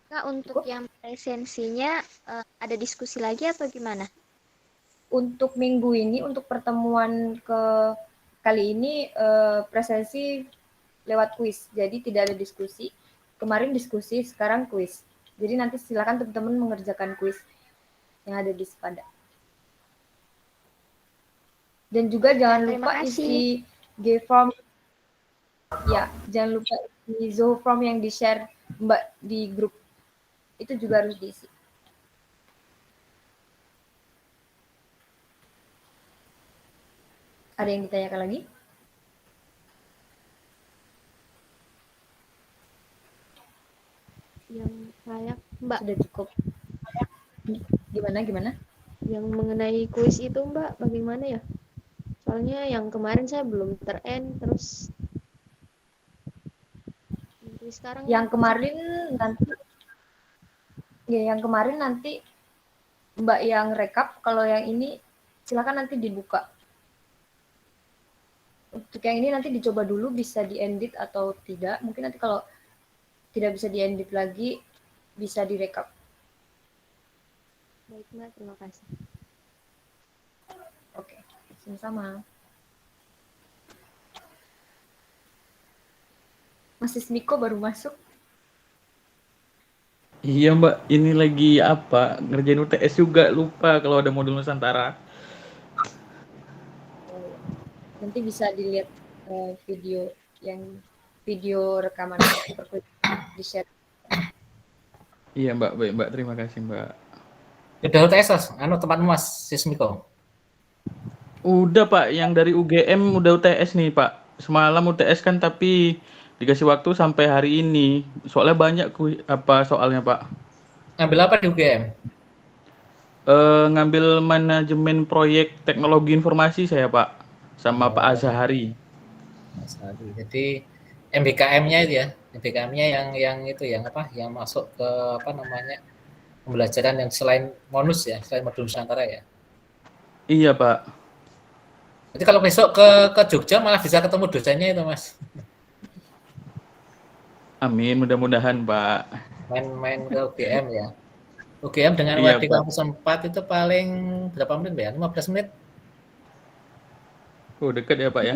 Kak, untuk yang presensinya ada diskusi lagi atau gimana? Untuk minggu ini, untuk pertemuan kali ini presensi lewat kuis, jadi tidak ada diskusi. Kemarin diskusi, sekarang kuis. Jadi nanti silakan teman-teman mengerjakan kuis yang ada di Spada. Dan juga jangan lupa isi G-form. Ya, jangan lupa isi Zoom yang di-share Mbak di grup. Itu juga harus diisi. Ada yang ditanyakan lagi? Yang saya, Mbak. Sudah cukup. Gimana? Yang mengenai kuis itu, Mbak, bagaimana ya? Soalnya yang kemarin saya belum ter-end, terus sekarang yang kemarin nanti Mbak yang rekap, kalau yang ini silakan nanti dibuka. Untuk yang ini nanti dicoba dulu bisa diedit atau tidak. Mungkin nanti kalau tidak bisa diedit lagi, bisa direkap. Baik Mbak, terima kasih. Oke, sama-sama. Mas Ismiko baru masuk. Iya Mbak, ini lagi apa? Ngerjain UTS juga, lupa kalau ada modul Nusantara. Nanti bisa dilihat video rekaman di share. Iya Mbak, baik Mbak, terima kasih Mbak. Udah UTS, tempatmu Mas Sismiko? Udah Pak, yang dari UGM udah UTS nih Pak. Semalam UTS kan tapi dikasih waktu sampai hari ini. Soalnya banyak soalnya Pak. Ngambil apa di UGM? Ngambil manajemen proyek teknologi informasi saya Pak, sama Pak Azhari. Jadi MBKM-nya itu ya, MBKM-nya yang itu yang masuk ke pembelajaran yang selain bonus ya, selain modul Nusantara ya. Iya Pak. Jadi kalau besok ke Jogja malah bisa ketemu dosennya itu Mas. Amin, mudah-mudahan Pak. Main ke UGM ya. UGM dengan Iya, di kampus 4 itu paling berapa menit ya? 15 menit? Oh, dekat ya Pak ya?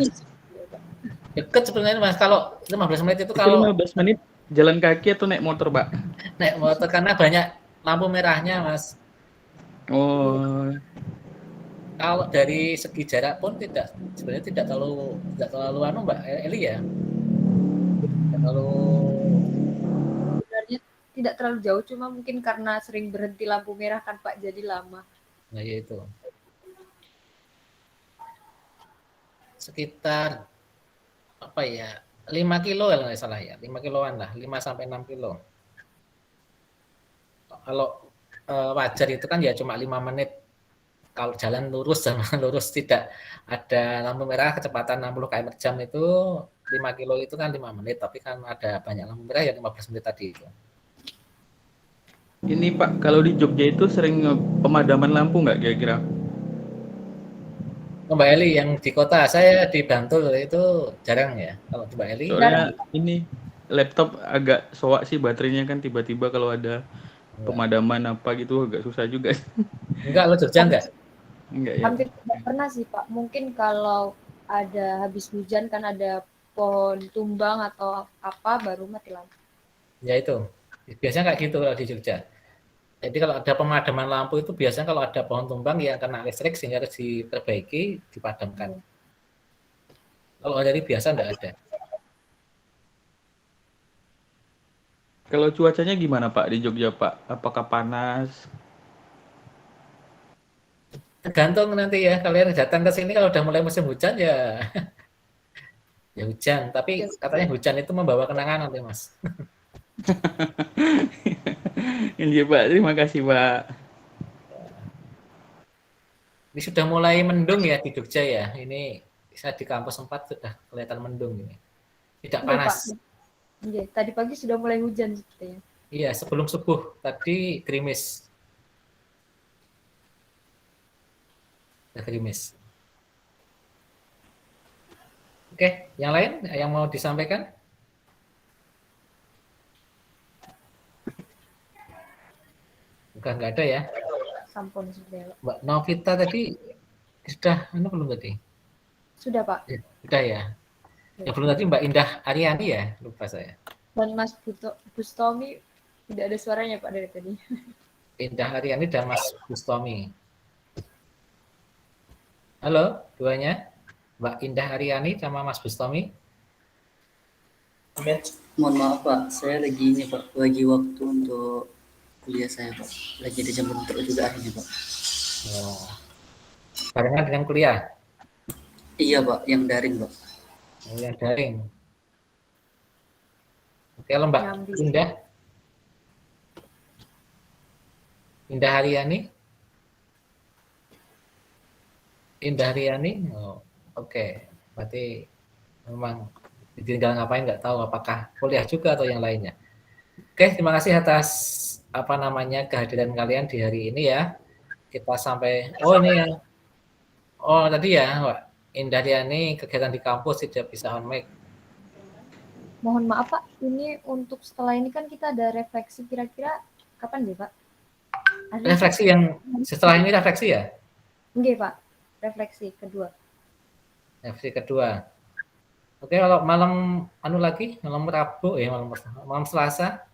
Dekat sebenarnya Mas. Kalau 15 menit itu kalau 15 menit jalan kaki atau naik motor Pak? Naik motor karena banyak lampu merahnya Mas. Oh. Kalau dari segi jarak pun sebenarnya tidak terlalu Mbak Eli ya. Tidak terlalu Tidak terlalu jauh, cuma mungkin karena sering berhenti lampu merah kan Pak, jadi lama. Nah ya itu. Sekitar 5 kilo kalau nggak salah ya, 5 kiloan lah, 5 sampai 6 kilo. Kalau wajar itu kan ya cuma 5 menit. Kalau jalan lurus tidak ada lampu merah kecepatan 60 km/jam itu 5 kilo itu kan 5 menit, tapi kan ada banyak lampu merah ya 15 menit tadi itu. Ini Pak, kalau di Jogja itu sering pemadaman lampu nggak kira-kira? Mbak Eli yang di kota, saya di Bantul itu jarang ya. Kalau di Mbak Eli? Soalnya ini laptop agak soak sih baterainya kan tiba-tiba kalau ada pemadaman apa gitu agak susah juga. Enggak, lo Jogja enggak? Enggak ya. Hampir tidak pernah sih Pak. Mungkin kalau ada habis hujan kan ada pohon tumbang atau apa baru mati lampu. Ya itu. Biasanya kayak gitu kalau di Jogja. Jadi kalau ada pemadaman lampu itu biasanya kalau ada pohon tumbang yang kena listrik sehingga harus diperbaiki, dipadamkan. Kalau dari biasa enggak ada. Kalau cuacanya gimana Pak di Jogja Pak? Apakah panas? Tergantung nanti ya, kalian datang ke sini kalau udah mulai musim hujan ya ya hujan, tapi katanya hujan itu membawa kenangan nanti Mas. Iya Pak, terima kasih Pak. Ini sudah mulai mendung ya di Jogja ya. Ini saya di kampus 4 sudah kelihatan mendung ini. Tidak panas. Iya, tadi pagi sudah mulai hujan sepertinya. Iya, sebelum subuh tadi gerimis. Gerimis. Oke, yang lain yang mau disampaikan? Enggak ada ya. Sampun sebenarnya. Mbak Novita tadi sudah belum tadi? Sudah Pak. Ya, sudah ya. Ya belum tadi Mbak Indah Aryani ya, lupa saya. Dan Mas Bustomi tidak ada suaranya Pak dari tadi. Indah Aryani dan Mas Bustomi. Halo, duanya. Mbak Indah Aryani sama Mas Bustomi. Mohon maaf Pak, saya lagi waktu untuk kuliah saya Pak. Lagi ada jam bentrok juga akhirnya Pak. Oh. Barengan dengan kuliah? Iya Pak, yang daring Pak. Oh, yang daring. Oke, kalau Mbak Indah. Indah Aryani. Indah Aryani. Oh, oke. Berarti memang tinggal ngapain nggak tahu apakah kuliah juga atau yang lainnya. Oke, terima kasih atas kehadiran kalian di hari ini ya. kita sampai ini ya. Oh, tadi ya, Mbak Indaryani kegiatan di kampus tidak bisa on mic. Mohon maaf Pak, ini untuk setelah ini kan kita ada refleksi, kira-kira kapan deh Pak? Refleksi yang setelah ini refleksi ya? Enggak Pak, refleksi kedua. Refleksi kedua. Oke, kalau malam lagi, malam Rabu malam Selasa.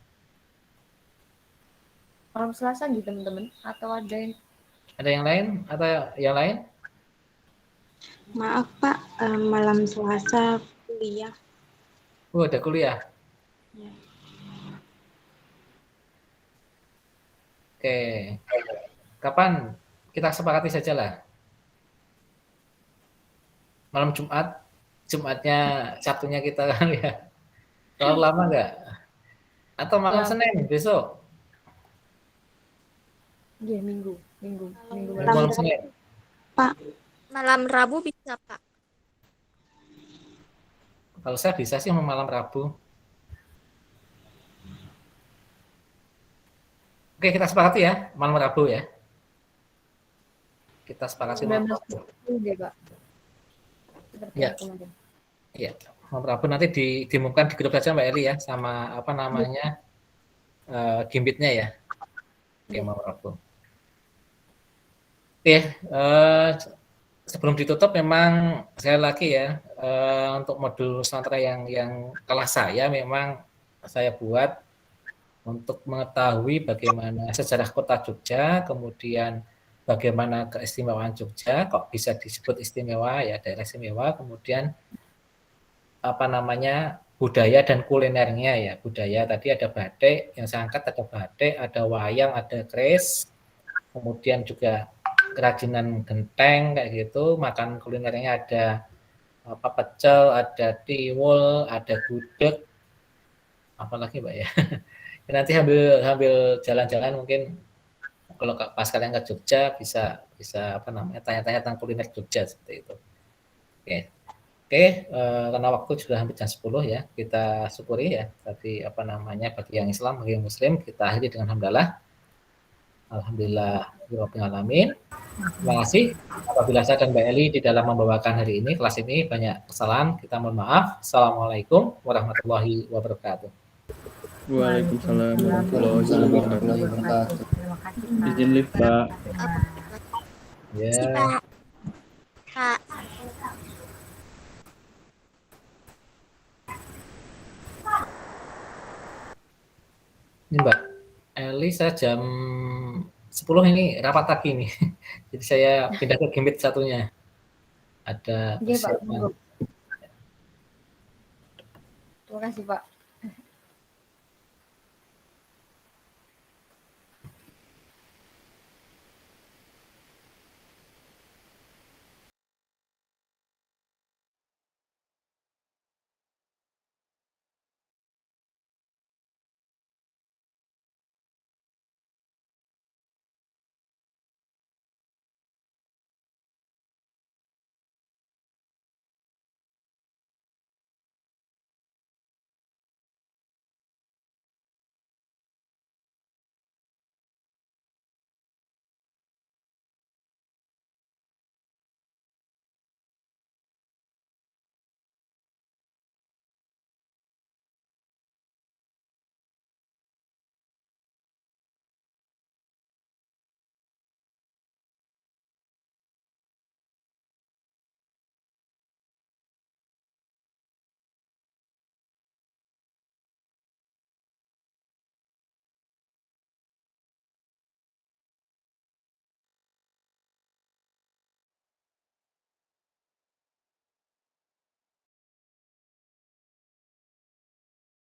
Malam Selasa gitu teman-teman, atau ada yang lain atau yang lain? Maaf Pak, malam Selasa kuliah. Ada kuliah. Ya. Oke. Kapan? Kita sepakati sajalah. Malam Jumatnya, Sabtunya kita kan ya. Terlalu lama nggak? Atau malam Senin besok? Iya, minggu malam Senin. Pak, malam Rabu bisa Pak. Kalau saya bisa sih malam Rabu. Oke, kita sepakati ya, malam Rabu ya. Kita sepakati malam Rabu. Ya. Iya, malam Rabu nanti diumumkan di grup saja Mbak Eli ya, sama gimbitnya ya. Oke, malam Rabu. Oke, sebelum ditutup memang sekali lagi ya, untuk modul Nusantara yang kelas saya memang saya buat untuk mengetahui bagaimana sejarah kota Jogja, kemudian bagaimana keistimewaan Jogja, kok bisa disebut istimewa ya, daerah istimewa, kemudian budaya dan kulinernya ya. Budaya tadi ada batik, yang saya angkat ada batik, ada wayang, ada keris, kemudian juga kerajinan genteng kayak gitu, makan kulinernya ada pecel, ada tiwul, ada gudeg, apalagi Mbak ya. Nanti sambil jalan-jalan mungkin kalau pas kalian ke Jogja bisa tanya-tanya tentang kuliner Jogja seperti itu. Oke, karena waktu sudah hampir jam 10 ya, kita syukuri ya tadi bagi yang Islam, bagi yang Muslim, kita akhiri dengan Alhamdulillahirabbil alamin. Terima kasih apabila saya dan Mbak Eli di dalam membawakan hari ini kelas ini banyak kesalahan, kita mohon maaf. Assalamualaikum warahmatullahi wabarakatuh. Waalaikumsalam warahmatullahi wabarakatuh. Izin lift Pak. Ya. Pak. Ini Mbak Eli, saya jam 10 ini rapat lagi nih. Jadi saya pindah ke gimit satunya. Ada persiapan. Terima kasih Pak.